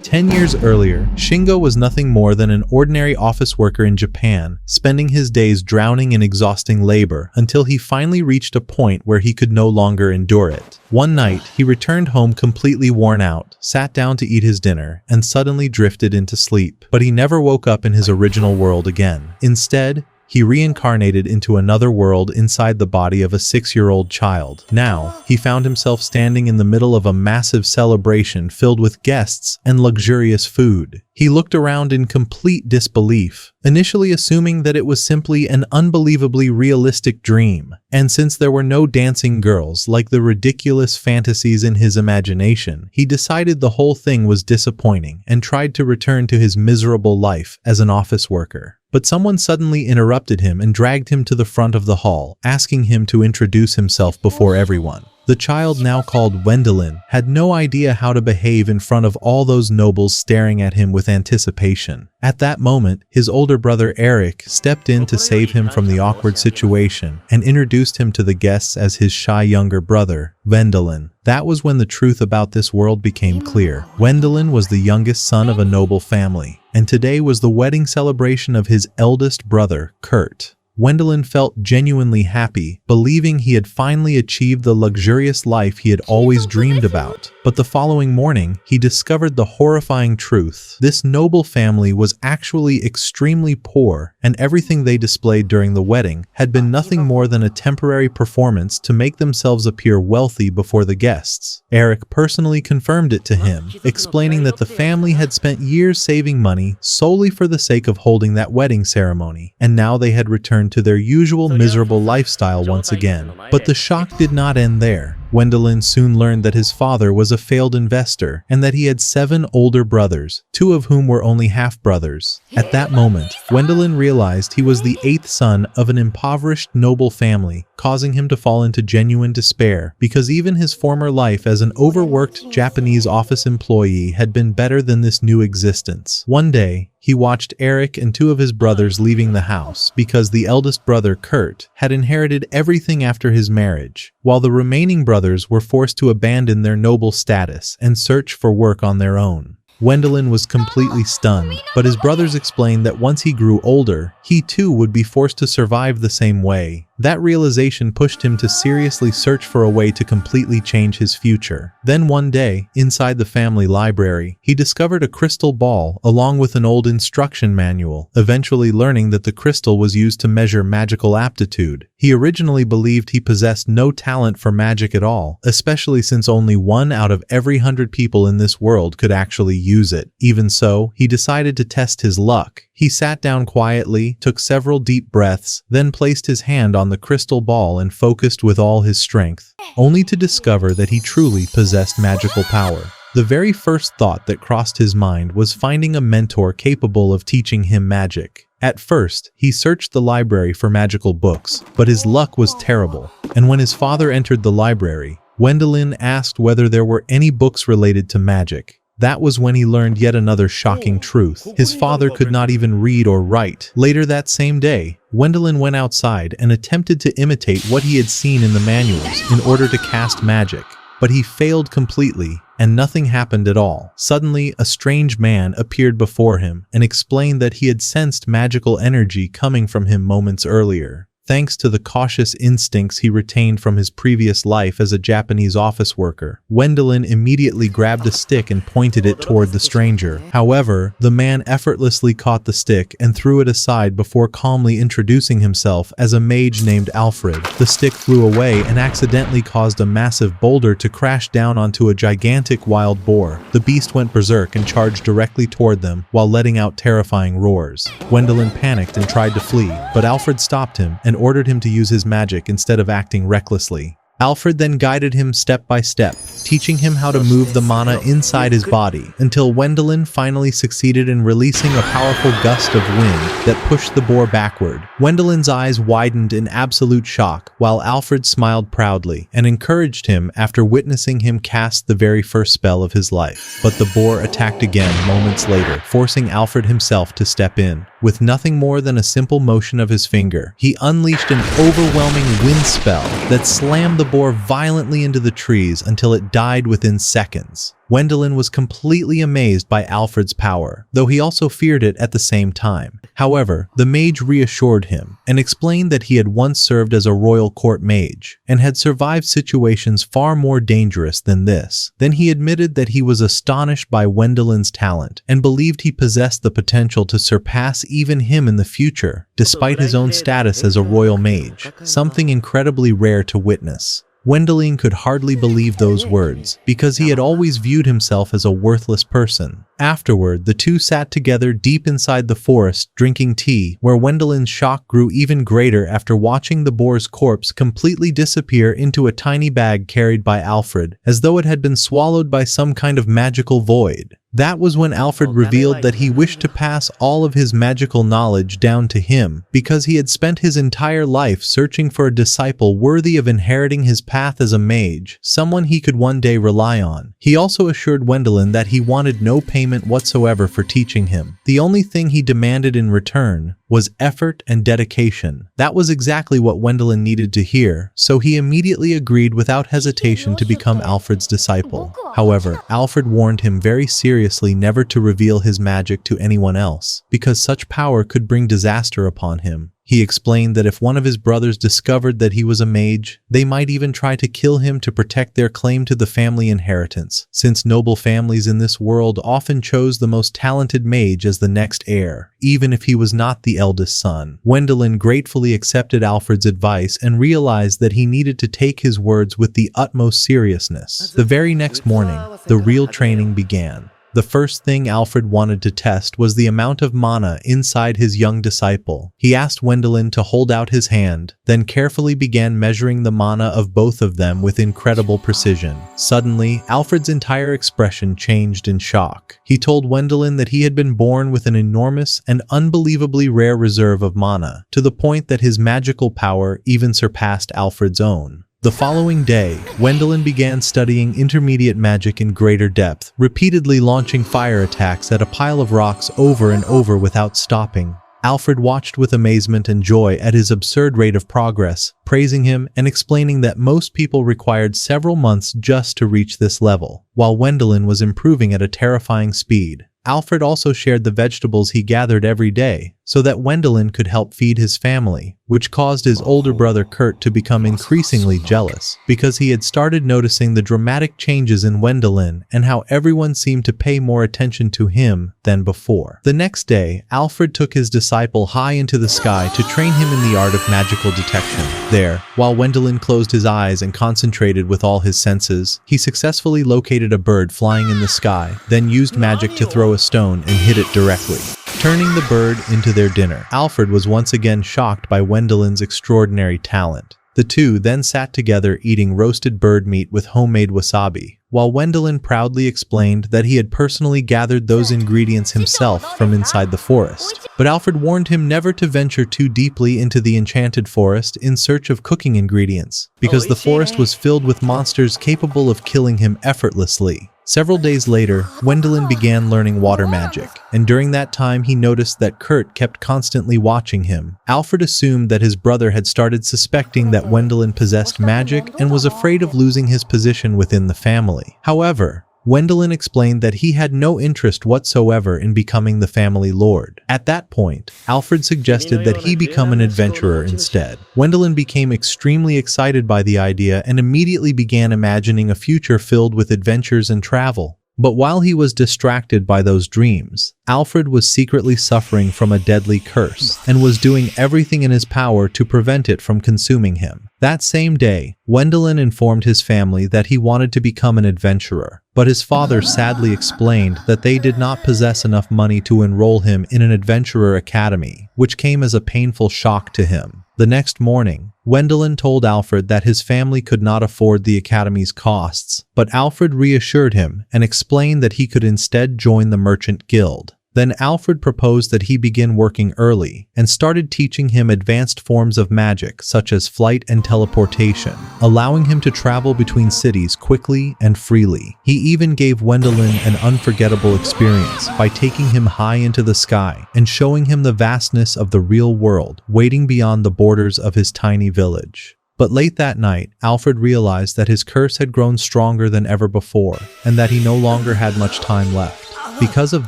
10 years earlier, Shingo was nothing more than an ordinary office worker in Japan, spending his days drowning in exhausting labor until he finally reached a point where he could no longer endure it. One night, he returned home completely worn out, sat down to eat his dinner, and suddenly drifted into sleep. But he never woke up in his original world again. Instead, he reincarnated into another world inside the body of a 6-year-old child. Now, he found himself standing in the middle of a massive celebration filled with guests and luxurious food. He looked around in complete disbelief, initially assuming that it was simply an unbelievably realistic dream. And since there were no dancing girls like the ridiculous fantasies in his imagination, he decided the whole thing was disappointing and tried to return to his miserable life as an office worker. But someone suddenly interrupted him and dragged him to the front of the hall, asking him to introduce himself before everyone. The child, now called Wendelin, had no idea how to behave in front of all those nobles staring at him with anticipation. At that moment, his older brother Eric stepped in to save him from the awkward situation and introduced him to the guests as his shy younger brother, Wendelin. That was when the truth about this world became clear. Wendelin was the youngest son of a noble family, and today was the wedding celebration of his eldest brother, Kurt. Wendelin felt genuinely happy, believing he had finally achieved the luxurious life he had always dreamed about. But the following morning, he discovered the horrifying truth. This noble family was actually extremely poor, and everything they displayed during the wedding had been nothing more than a temporary performance to make themselves appear wealthy before the guests. Eric personally confirmed it to him, explaining that the family had spent years saving money solely for the sake of holding that wedding ceremony, and now they had returned to their usual miserable lifestyle once again. But the shock did not end there. Wendelin soon learned that his father was a failed investor and that he had 7 older brothers, 2 of whom were only half-brothers. At that moment, Wendelin realized he was the 8th son of an impoverished noble family, causing him to fall into genuine despair because even his former life as an overworked Japanese office employee had been better than this new existence. One day, he watched Eric and 2 of his brothers leaving the house because the eldest brother, Kurt, had inherited everything after his marriage, while the remaining brothers were forced to abandon their noble status and search for work on their own. Wendelin was completely stunned, but his brothers explained that once he grew older, he too would be forced to survive the same way. That realization pushed him to seriously search for a way to completely change his future. Then one day, inside the family library, he discovered a crystal ball along with an old instruction manual, eventually learning that the crystal was used to measure magical aptitude. He originally believed he possessed no talent for magic at all, especially since only 1 out of every 100 people in this world could actually use it. Even so, he decided to test his luck. He sat down quietly, took several deep breaths, then placed his hand on the crystal ball and focused with all his strength, only to discover that he truly possessed magical power. The very first thought that crossed his mind was finding a mentor capable of teaching him magic. At first, he searched the library for magical books, but his luck was terrible. And when his father entered the library, Wendelin asked whether there were any books related to magic. That was when he learned yet another shocking truth. His father could not even read or write. Later that same day, Wendelin went outside and attempted to imitate what he had seen in the manuals in order to cast magic. But he failed completely, and nothing happened at all. Suddenly, a strange man appeared before him and explained that he had sensed magical energy coming from him moments earlier. Thanks to the cautious instincts he retained from his previous life as a Japanese office worker, Wendelin immediately grabbed a stick and pointed it toward the stranger. However, the man effortlessly caught the stick and threw it aside before calmly introducing himself as a mage named Alfred. The stick flew away and accidentally caused a massive boulder to crash down onto a gigantic wild boar. The beast went berserk and charged directly toward them while letting out terrifying roars. Wendelin panicked and tried to flee, but Alfred stopped him and ordered him to use his magic instead of acting recklessly. Alfred then guided him step by step, teaching him how to move the mana inside his body, until Wendelin finally succeeded in releasing a powerful gust of wind that pushed the boar backward. Wendelin's eyes widened in absolute shock, while Alfred smiled proudly and encouraged him after witnessing him cast the very first spell of his life. But the boar attacked again moments later, forcing Alfred himself to step in. With nothing more than a simple motion of his finger, he unleashed an overwhelming wind spell that slammed the boar violently into the trees until it died within seconds. Wendelin was completely amazed by Alfred's power, though he also feared it at the same time. However, the mage reassured him and explained that he had once served as a royal court mage and had survived situations far more dangerous than this. Then he admitted that he was astonished by Wendelin's talent and believed he possessed the potential to surpass even him in the future, despite his own status as a royal mage, something incredibly rare to witness. Wendelin could hardly believe those words, because he had always viewed himself as a worthless person. Afterward, the two sat together deep inside the forest, drinking tea, where Wendelin's shock grew even greater after watching the boar's corpse completely disappear into a tiny bag carried by Alfred, as though it had been swallowed by some kind of magical void. That was when Alfred revealed that he wished to pass all of his magical knowledge down to him, because he had spent his entire life searching for a disciple worthy of inheriting his path as a mage, someone he could one day rely on. He also assured Wendelin that he wanted no payment whatsoever for teaching him. The only thing he demanded in return was effort and dedication. That was exactly what Wendelin needed to hear, so he immediately agreed without hesitation to become Alfred's disciple. However, Alfred warned him very seriously never to reveal his magic to anyone else, because such power could bring disaster upon him. He explained that if one of his brothers discovered that he was a mage, they might even try to kill him to protect their claim to the family inheritance, since noble families in this world often chose the most talented mage as the next heir, even if he was not the eldest son. Wendelin gratefully accepted Alfred's advice and realized that he needed to take his words with the utmost seriousness. The very next morning, the real training began. The first thing Alfred wanted to test was the amount of mana inside his young disciple. He asked Wendelin to hold out his hand, then carefully began measuring the mana of both of them with incredible precision. Suddenly, Alfred's entire expression changed in shock. He told Wendelin that he had been born with an enormous and unbelievably rare reserve of mana, to the point that his magical power even surpassed Alfred's own. The following day, Wendelin began studying intermediate magic in greater depth, repeatedly launching fire attacks at a pile of rocks over and over without stopping. Alfred watched with amazement and joy at his absurd rate of progress, praising him and explaining that most people required several months just to reach this level, while Wendelin was improving at a terrifying speed. Alfred also shared the vegetables he gathered every day, so that Wendelin could help feed his family, which caused his older brother Kurt to become increasingly jealous, because he had started noticing the dramatic changes in Wendelin and how everyone seemed to pay more attention to him than before. The next day, Alfred took his disciple high into the sky to train him in the art of magical detection. There, while Wendelin closed his eyes and concentrated with all his senses, he successfully located a bird flying in the sky, then used magic to throw a stone and hit it directly, turning the bird into their dinner. Alfred was once again shocked by Wendelin's extraordinary talent. The two then sat together eating roasted bird meat with homemade wasabi, while Wendelin proudly explained that he had personally gathered those ingredients himself from inside the forest. But Alfred warned him never to venture too deeply into the enchanted forest in search of cooking ingredients, because the forest was filled with monsters capable of killing him effortlessly. Several days later, Wendelin began learning water magic, and during that time he noticed that Kurt kept constantly watching him. Alfred assumed that his brother had started suspecting that Wendelin possessed magic and was afraid of losing his position within the family. However, Wendelin explained that he had no interest whatsoever in becoming the family lord. At that point, Alfred suggested that he become an adventurer instead. Wendelin became extremely excited by the idea and immediately began imagining a future filled with adventures and travel. But while he was distracted by those dreams, Alfred was secretly suffering from a deadly curse and was doing everything in his power to prevent it from consuming him. That same day, Wendelin informed his family that he wanted to become an adventurer, but his father sadly explained that they did not possess enough money to enroll him in an adventurer academy, which came as a painful shock to him. The next morning, Wendelin told Alfred that his family could not afford the academy's costs, but Alfred reassured him and explained that he could instead join the merchant guild. Then Alfred proposed that he begin working early and started teaching him advanced forms of magic such as flight and teleportation, allowing him to travel between cities quickly and freely. He even gave Wendelin an unforgettable experience by taking him high into the sky and showing him the vastness of the real world waiting beyond the borders of his tiny village. But late that night, Alfred realized that his curse had grown stronger than ever before, and that he no longer had much time left. Because of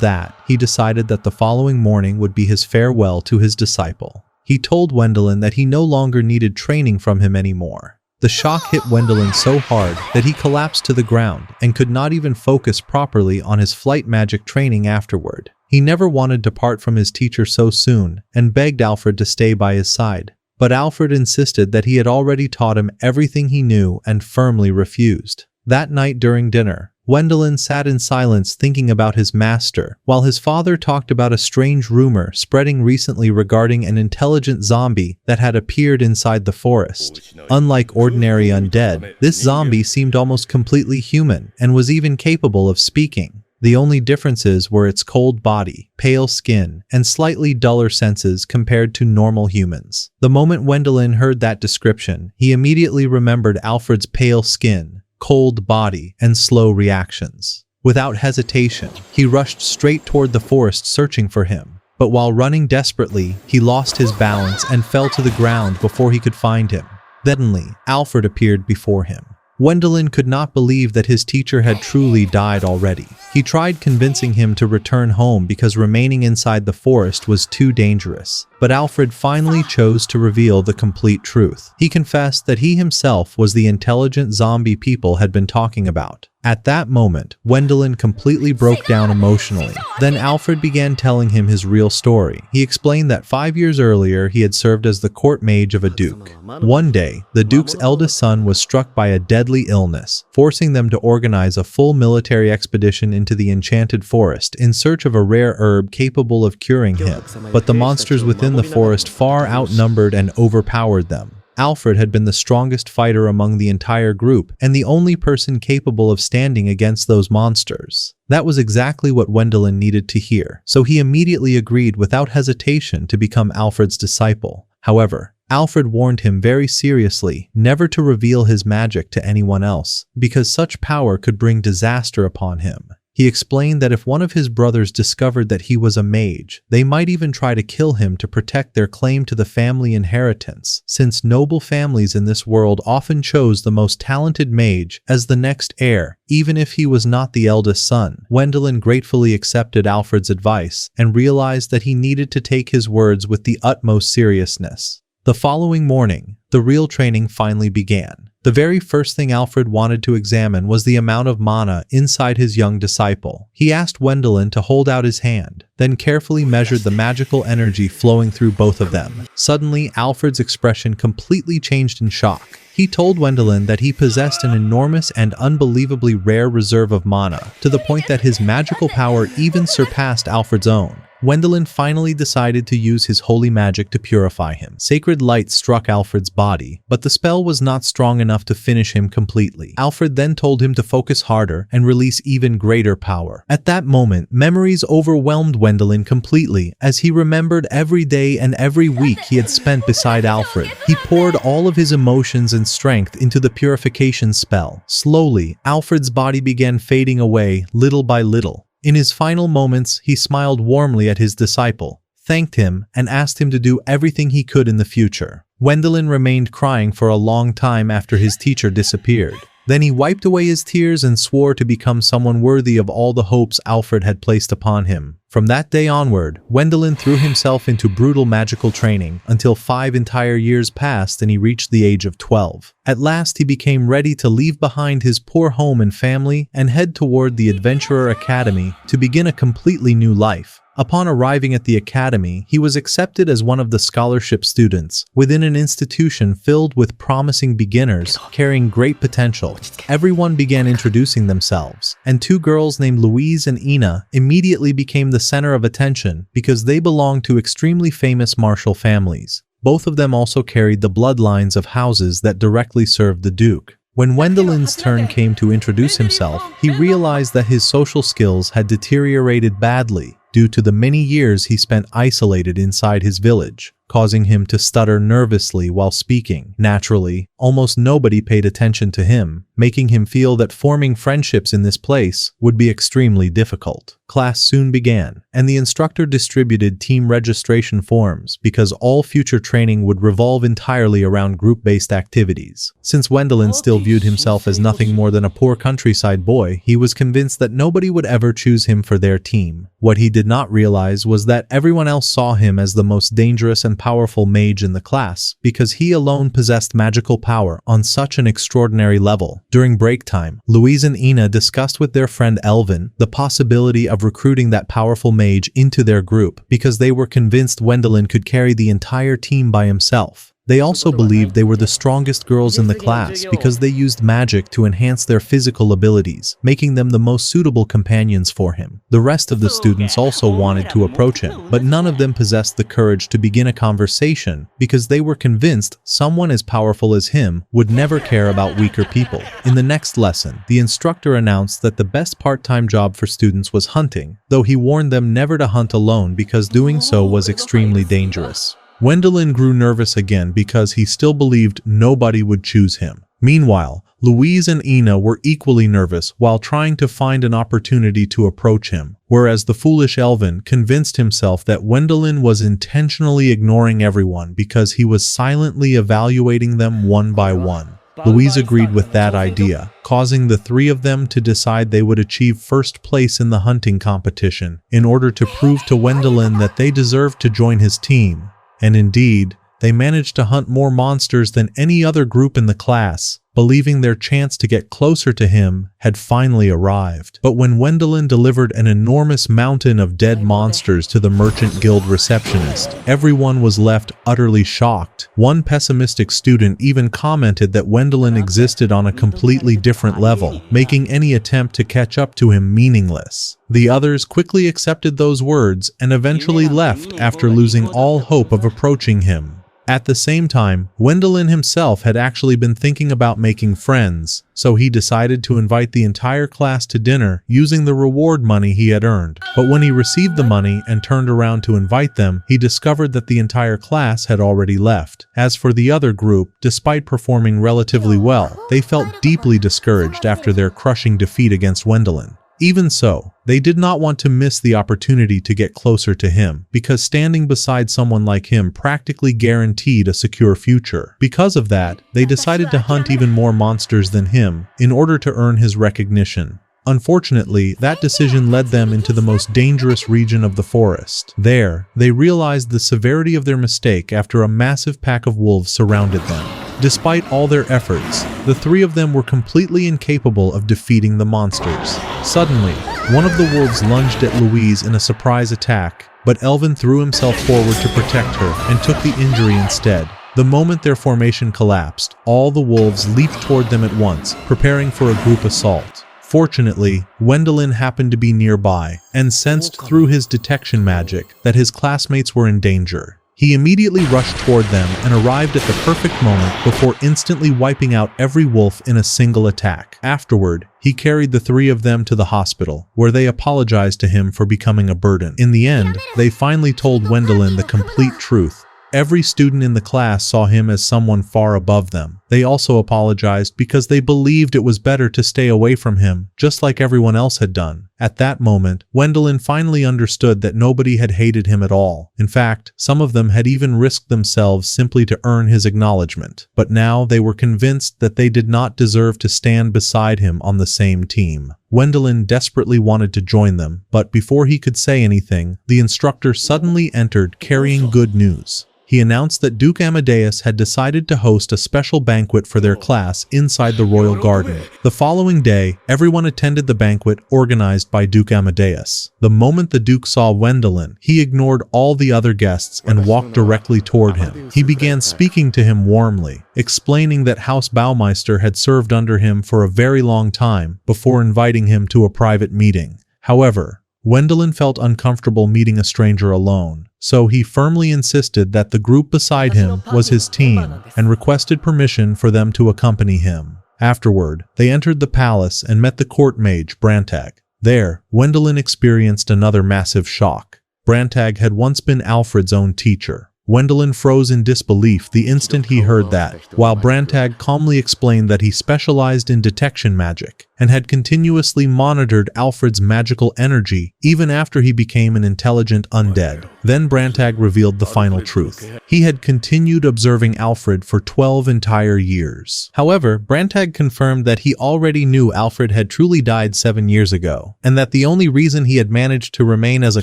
that, he decided that the following morning would be his farewell to his disciple. He told Wendelin that he no longer needed training from him anymore. The shock hit Wendelin so hard that he collapsed to the ground and could not even focus properly on his flight magic training afterward. He never wanted to part from his teacher so soon and begged Alfred to stay by his side. But Alfred insisted that he had already taught him everything he knew and firmly refused. That night during dinner, Wendelin sat in silence thinking about his master, while his father talked about a strange rumor spreading recently regarding an intelligent zombie that had appeared inside the forest. Unlike ordinary undead, this zombie seemed almost completely human and was even capable of speaking. The only differences were its cold body, pale skin, and slightly duller senses compared to normal humans. The moment Wendelin heard that description, he immediately remembered Alfred's pale skin, cold body, and slow reactions. Without hesitation, he rushed straight toward the forest searching for him. But while running desperately, he lost his balance and fell to the ground before he could find him. Suddenly, Alfred appeared before him. Wendelin could not believe that his teacher had truly died already. He tried convincing him to return home because remaining inside the forest was too dangerous. But Alfred finally chose to reveal the complete truth. He confessed that he himself was the intelligent zombie people had been talking about. At that moment, Wendelin completely broke down emotionally. Then Alfred began telling him his real story. He explained that 5 years earlier he had served as the court mage of a duke. One day, the duke's eldest son was struck by a deadly illness, forcing them to organize a full military expedition into the enchanted forest in search of a rare herb capable of curing him. But the monsters within the forest far outnumbered and overpowered them. Alfred had been the strongest fighter among the entire group and the only person capable of standing against those monsters. That was exactly what Wendelin needed to hear, so he immediately agreed without hesitation to become Alfred's disciple. However, Alfred warned him very seriously never to reveal his magic to anyone else, because such power could bring disaster upon him. He explained that if one of his brothers discovered that he was a mage, they might even try to kill him to protect their claim to the family inheritance, since noble families in this world often chose the most talented mage as the next heir, even if he was not the eldest son. Wendelin gratefully accepted Alfred's advice and realized that he needed to take his words with the utmost seriousness. The following morning, the real training finally began. The very first thing Alfred wanted to examine was the amount of mana inside his young disciple. He asked Wendelin to hold out his hand, then carefully measured the magical energy flowing through both of them. Suddenly, Alfred's expression completely changed in shock. He told Wendelin that he possessed an enormous and unbelievably rare reserve of mana, to the point that his magical power even surpassed Alfred's own. Wendelin finally decided to use his holy magic to purify him. Sacred light struck Alfred's body, but the spell was not strong enough to finish him completely. Alfred then told him to focus harder and release even greater power. At that moment, memories overwhelmed Wendelin completely, as he remembered every day and every week he had spent beside Alfred. He poured all of his emotions and strength into the purification spell. Slowly, Alfred's body began fading away, little by little. In his final moments, he smiled warmly at his disciple, thanked him, and asked him to do everything he could in the future. Wendelin remained crying for a long time after his teacher disappeared. Then he wiped away his tears and swore to become someone worthy of all the hopes Alfred had placed upon him. From that day onward, Wendelin threw himself into brutal magical training until 5 entire years passed and he reached the age of 12. At last he became ready to leave behind his poor home and family and head toward the Adventurer Academy to begin a completely new life. Upon arriving at the academy, he was accepted as one of the scholarship students within an institution filled with promising beginners carrying great potential. Everyone began introducing themselves, and 2 girls named Louise and Ina immediately became the center of attention because they belonged to extremely famous martial families. Both of them also carried the bloodlines of houses that directly served the Duke. When Wendelin's turn came to introduce himself, he realized that his social skills had deteriorated badly due to the many years he spent isolated inside his village. causing him to stutter nervously while speaking. Naturally, almost nobody paid attention to him, making him feel that forming friendships in this place would be extremely difficult. Class soon began, and the instructor distributed team registration forms because all future training would revolve entirely around group-based activities. Since Wendelin still viewed himself as nothing more than a poor countryside boy, he was convinced that nobody would ever choose him for their team. What he did not realize was that everyone else saw him as the most dangerous and powerful mage in the class because he alone possessed magical power on such an extraordinary level. During break time, Louise and Ina discussed with their friend Elvin the possibility of recruiting that powerful mage into their group because they were convinced Wendelin could carry the entire team by himself. They also believed they were the strongest girls in the class because they used magic to enhance their physical abilities, making them the most suitable companions for him. The rest of the students also wanted to approach him, but none of them possessed the courage to begin a conversation because they were convinced someone as powerful as him would never care about weaker people. In the next lesson, the instructor announced that the best part-time job for students was hunting, though he warned them never to hunt alone because doing so was extremely dangerous. Wendelin grew nervous again because he still believed nobody would choose him. Meanwhile, Louise and Ina were equally nervous while trying to find an opportunity to approach him, whereas the foolish Elvin convinced himself that Wendelin was intentionally ignoring everyone because he was silently evaluating them one by one. Louise agreed with that idea, causing the three of them to decide they would achieve first place in the hunting competition in order to prove to Wendelin that they deserved to join his team. And indeed, they managed to hunt more monsters than any other group in the class, believing their chance to get closer to him had finally arrived. But when Wendelin delivered an enormous mountain of dead monsters to the Merchant Guild receptionist, everyone was left utterly shocked. One pessimistic student even commented that Wendelin existed on a completely different level, making any attempt to catch up to him meaningless. The others quickly accepted those words and eventually left after losing all hope of approaching him. At the same time, Wendelin himself had actually been thinking about making friends, so he decided to invite the entire class to dinner using the reward money he had earned. But when he received the money and turned around to invite them, he discovered that the entire class had already left. As for the other group, despite performing relatively well, they felt deeply discouraged after their crushing defeat against Wendelin. Even so, they did not want to miss the opportunity to get closer to him, because standing beside someone like him practically guaranteed a secure future. Because of that, they decided to hunt even more monsters than him in order to earn his recognition. Unfortunately, that decision led them into the most dangerous region of the forest. There, they realized the severity of their mistake after a massive pack of wolves surrounded them. Despite all their efforts, the three of them were completely incapable of defeating the monsters. Suddenly, one of the wolves lunged at Louise in a surprise attack, but Elvin threw himself forward to protect her and took the injury instead. The moment their formation collapsed, all the wolves leaped toward them at once, preparing for a group assault. Fortunately, Wendelin happened to be nearby and sensed through his detection magic that his classmates were in danger. He immediately rushed toward them and arrived at the perfect moment before instantly wiping out every wolf in a single attack. Afterward, he carried the three of them to the hospital, where they apologized to him for becoming a burden. In the end, they finally told Wendelin the complete truth. Every student in the class saw him as someone far above them. They also apologized because they believed it was better to stay away from him, just like everyone else had done. At that moment, Wendelin finally understood that nobody had hated him at all. In fact, some of them had even risked themselves simply to earn his acknowledgement. But now they were convinced that they did not deserve to stand beside him on the same team. Wendelin desperately wanted to join them, but before he could say anything, the instructor suddenly entered carrying good news. He announced that Duke Amadeus had decided to host a special banquet for their class inside the royal garden. The following day, everyone attended the banquet organized by Duke Amadeus. The moment the Duke saw Wendelin, he ignored all the other guests and walked directly toward him. He began speaking to him warmly, explaining that House Baumeister had served under him for a very long time before inviting him to a private meeting. However, Wendelin felt uncomfortable meeting a stranger alone, so he firmly insisted that the group beside him was his team and requested permission for them to accompany him. Afterward, they entered the palace and met the court mage, Brantag. There, Wendelin experienced another massive shock. Brantag had once been Alfred's own teacher. Wendelin froze in disbelief the instant he heard that, while Brantag calmly explained that he specialized in detection magic and had continuously monitored Alfred's magical energy even after he became an intelligent undead. Then Brantag revealed the final truth. He had continued observing Alfred for 12 entire years. However, Brantag confirmed that he already knew Alfred had truly died 7 years ago, and that the only reason he had managed to remain as a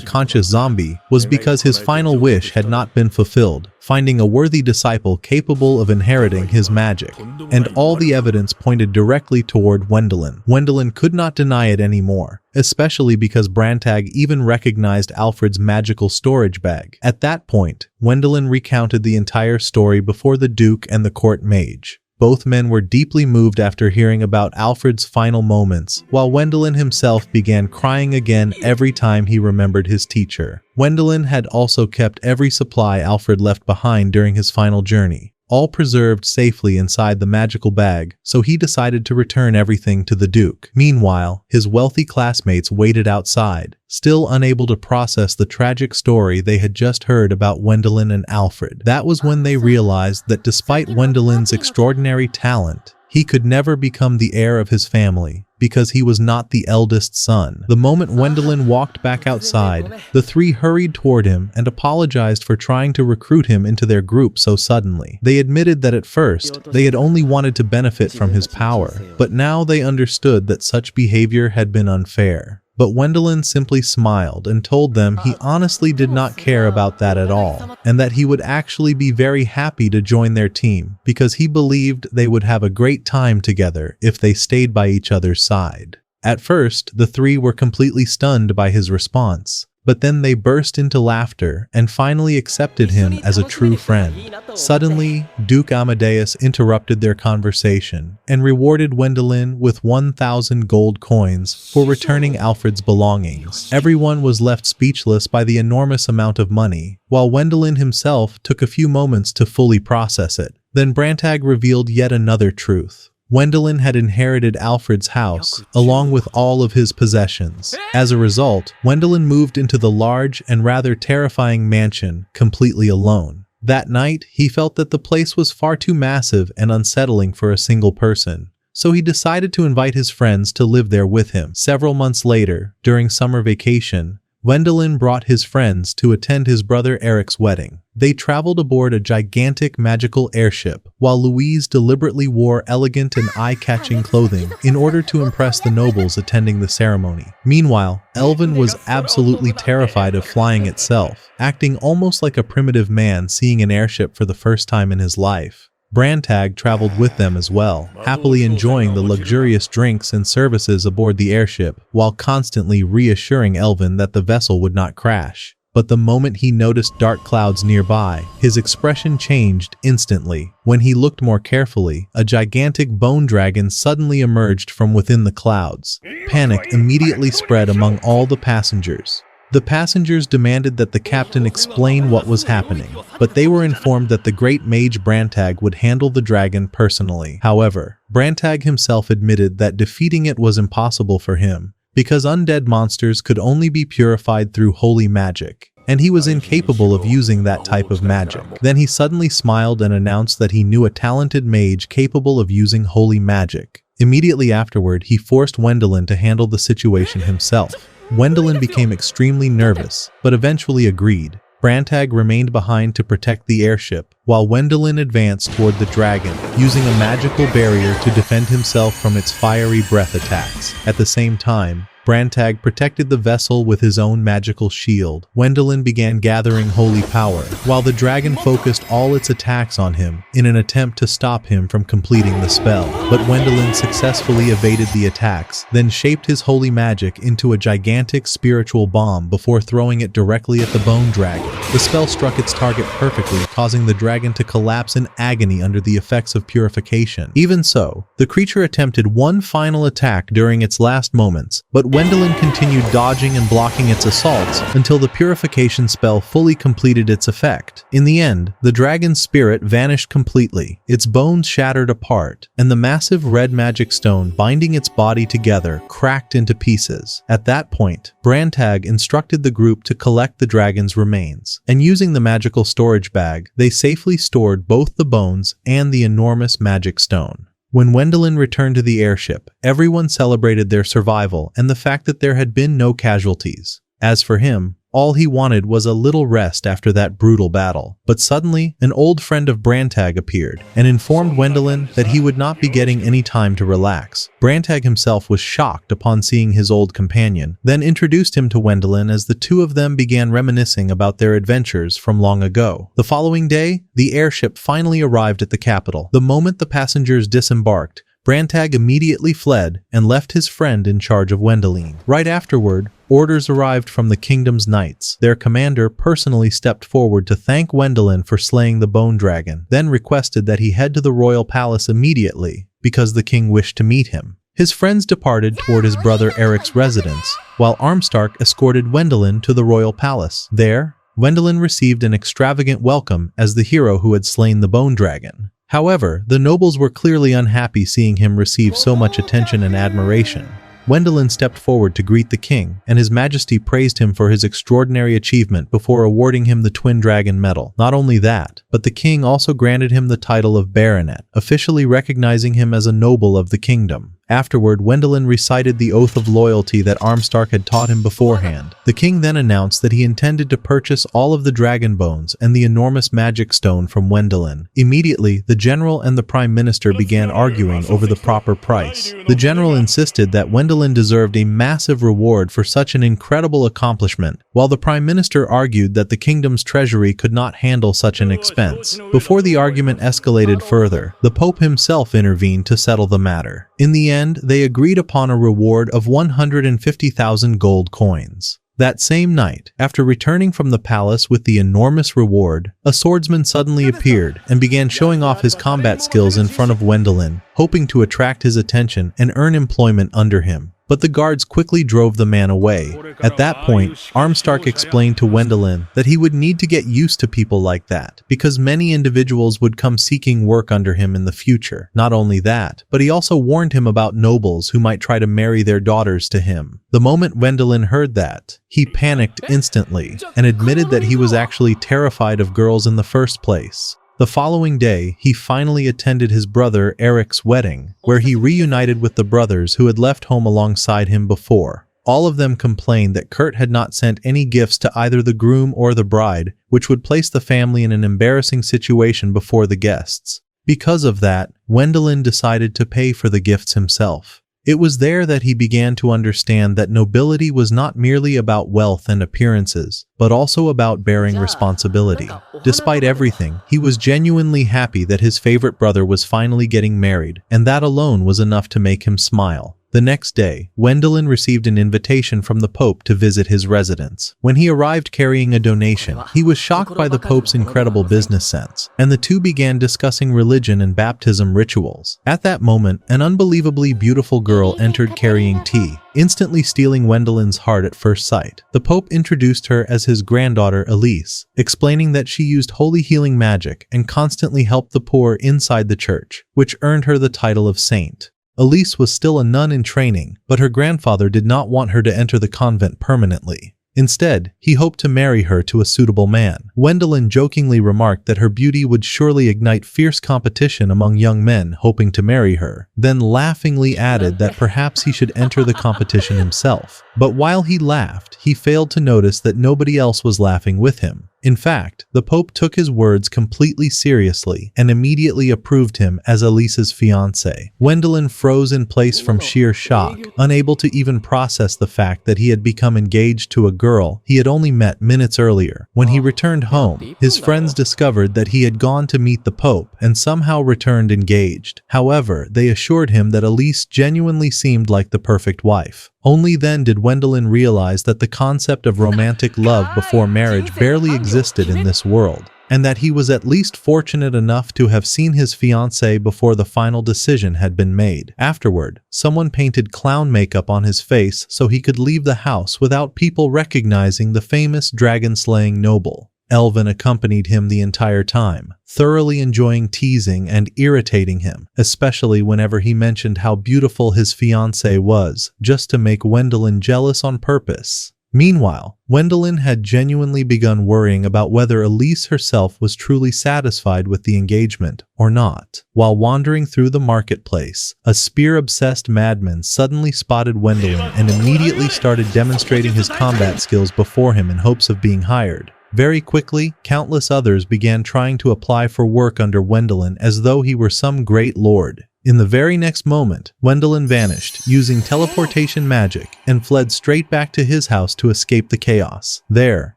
conscious zombie was because his final wish had not been fulfilled, finding a worthy disciple capable of inheriting his magic. And all the evidence pointed directly toward Wendelin. Wendelin could not deny it anymore, especially because Brantag even recognized Alfred's magical storage bag. At that point, Wendelin recounted the entire story before the Duke and the court mage. Both men were deeply moved after hearing about Alfred's final moments, while Wendelin himself began crying again every time he remembered his teacher. Wendelin had also kept every supply Alfred left behind during his final journey, all preserved safely inside the magical bag, so he decided to return everything to the Duke. Meanwhile, his wealthy classmates waited outside, still unable to process the tragic story they had just heard about Wendelin and Alfred. That was when they realized that despite Wendelin's extraordinary talent, he could never become the heir of his family, because he was not the eldest son. The moment Wendelin walked back outside, the three hurried toward him and apologized for trying to recruit him into their group so suddenly. They admitted that at first, they had only wanted to benefit from his power, but now they understood that such behavior had been unfair. But Wendelin simply smiled and told them he honestly did not care about that at all, and that he would actually be very happy to join their team, because he believed they would have a great time together if they stayed by each other's side. At first, the three were completely stunned by his response, but then they burst into laughter and finally accepted him as a true friend. Suddenly, Duke Amadeus interrupted their conversation and rewarded Wendelin with 1,000 gold coins for returning Alfred's belongings. Everyone was left speechless by the enormous amount of money, while Wendelin himself took a few moments to fully process it. Then Brantag revealed yet another truth. Wendelin had inherited Alfred's house, along with all of his possessions. As a result, Wendelin moved into the large and rather terrifying mansion completely alone. That night, he felt that the place was far too massive and unsettling for a single person, so he decided to invite his friends to live there with him. Several months later, during summer vacation, Wendelin brought his friends to attend his brother Eric's wedding. They traveled aboard a gigantic magical airship, while Louise deliberately wore elegant and eye-catching clothing in order to impress the nobles attending the ceremony. Meanwhile, Elvin was absolutely terrified of flying itself, acting almost like a primitive man seeing an airship for the first time in his life. Brantag traveled with them as well, happily enjoying the luxurious drinks and services aboard the airship, while constantly reassuring Elvin that the vessel would not crash. But the moment he noticed dark clouds nearby, his expression changed instantly. When he looked more carefully, a gigantic bone dragon suddenly emerged from within the clouds. Panic immediately spread among all the passengers. The passengers demanded that the captain explain what was happening, but they were informed that the great mage Brantag would handle the dragon personally. However, Brantag himself admitted that defeating it was impossible for him, because undead monsters could only be purified through holy magic, and he was incapable of using that type of magic. Then he suddenly smiled and announced that he knew a talented mage capable of using holy magic. Immediately afterward, he forced Wendelin to handle the situation himself. Wendelin became extremely nervous, but eventually agreed. Brantag remained behind to protect the airship, while Wendelin advanced toward the dragon, using a magical barrier to defend himself from its fiery breath attacks. At the same time, Brantag protected the vessel with his own magical shield. Wendelin began gathering holy power, while the dragon focused all its attacks on him in an attempt to stop him from completing the spell. But Wendelin successfully evaded the attacks, then shaped his holy magic into a gigantic spiritual bomb before throwing it directly at the bone dragon. The spell struck its target perfectly, causing the dragon to collapse in agony under the effects of purification. Even so, the creature attempted one final attack during its last moments, but Wendelin continued dodging and blocking its assaults until the purification spell fully completed its effect. In the end, the dragon's spirit vanished completely, its bones shattered apart, and the massive red magic stone binding its body together cracked into pieces. At that point, Brantag instructed the group to collect the dragon's remains. bones, and using the magical storage bag, they safely stored both the bones and the enormous magic stone. When Wendelin returned to the airship, everyone celebrated their survival and the fact that there had been no casualties. As for him, all he wanted was a little rest after that brutal battle. But suddenly, an old friend of Brantag appeared and informed Wendelin that he would not be getting any time to relax. Brantag himself was shocked upon seeing his old companion, then introduced him to Wendelin as the two of them began reminiscing about their adventures from long ago. The following day, the airship finally arrived at the capital. The moment the passengers disembarked, Brantag immediately fled and left his friend in charge of Wendelin. Right afterward, orders arrived from the kingdom's knights. Their commander personally stepped forward to thank Wendelin for slaying the bone dragon, then requested that he head to the royal palace immediately because the king wished to meet him. His friends departed toward his brother Eric's residence, while Armstark escorted Wendelin to the royal palace. There, Wendelin received an extravagant welcome as the hero who had slain the bone dragon. However, the nobles were clearly unhappy seeing him receive so much attention and admiration. Wendelin stepped forward to greet the king, and His Majesty praised him for his extraordinary achievement before awarding him the Twin Dragon Medal. Not only that, but the king also granted him the title of Baronet, officially recognizing him as a noble of the kingdom. Afterward, Wendelin recited the oath of loyalty that Armstark had taught him beforehand. The king then announced that he intended to purchase all of the dragon bones and the enormous magic stone from Wendelin. Immediately, the general and the prime minister began arguing over the proper price. The general insisted that Wendelin deserved a massive reward for such an incredible accomplishment, while the prime minister argued that the kingdom's treasury could not handle such an expense. Before the argument escalated further, the Pope himself intervened to settle the matter. In the end, they agreed upon a reward of 150,000 gold coins. That same night, after returning from the palace with the enormous reward, a swordsman suddenly appeared and began showing off his combat skills in front of Wendelin, hoping to attract his attention and earn employment under him. But the guards quickly drove the man away. At that point, Armstark explained to Wendelin that he would need to get used to people like that, because many individuals would come seeking work under him in the future. Not only that, but he also warned him about nobles who might try to marry their daughters to him. The moment Wendelin heard that, he panicked instantly and admitted that he was actually terrified of girls in the first place. The following day, he finally attended his brother Eric's wedding, where he reunited with the brothers who had left home alongside him before. All of them complained that Kurt had not sent any gifts to either the groom or the bride, which would place the family in an embarrassing situation before the guests. Because of that, Wendelin decided to pay for the gifts himself. It was there that he began to understand that nobility was not merely about wealth and appearances, but also about bearing responsibility. Despite everything, he was genuinely happy that his favorite brother was finally getting married, and that alone was enough to make him smile. The next day, Wendelin received an invitation from the Pope to visit his residence. When he arrived carrying a donation, he was shocked by the Pope's incredible business sense, and the two began discussing religion and baptism rituals. At that moment, an unbelievably beautiful girl entered carrying tea, instantly stealing Wendelin's heart at first sight. The Pope introduced her as his granddaughter Elise, explaining that she used holy healing magic and constantly helped the poor inside the church, which earned her the title of saint. Elise was still a nun in training, but her grandfather did not want her to enter the convent permanently. Instead, he hoped to marry her to a suitable man. Wendelin jokingly remarked that her beauty would surely ignite fierce competition among young men hoping to marry her, then laughingly added that perhaps he should enter the competition himself. But while he laughed, he failed to notice that nobody else was laughing with him. In fact, the Pope took his words completely seriously and immediately approved him as Elise's fiancé. Wendelin froze in place from sheer shock, unable to even process the fact that he had become engaged to a girl he had only met minutes earlier. When he returned home, his friends discovered that he had gone to meet the Pope and somehow returned engaged. However, they assured him that Elise genuinely seemed like the perfect wife. Only then did Wendelin realize that the concept of romantic love before marriage barely existed in this world, and that he was at least fortunate enough to have seen his fiancée before the final decision had been made. Afterward, someone painted clown makeup on his face so he could leave the house without people recognizing the famous dragon-slaying noble. Elvin accompanied him the entire time, thoroughly enjoying teasing and irritating him, especially whenever he mentioned how beautiful his fiancée was, just to make Wendelin jealous on purpose. Meanwhile, Gwendolyn had genuinely begun worrying about whether Elise herself was truly satisfied with the engagement or not. While wandering through the marketplace, a spear-obsessed madman suddenly spotted Gwendolyn and immediately started demonstrating his combat skills before him in hopes of being hired. Very quickly, countless others began trying to apply for work under Gwendolyn as though he were some great lord. In the very next moment, Gwendolyn vanished, using teleportation magic, and fled straight back to his house to escape the chaos. There,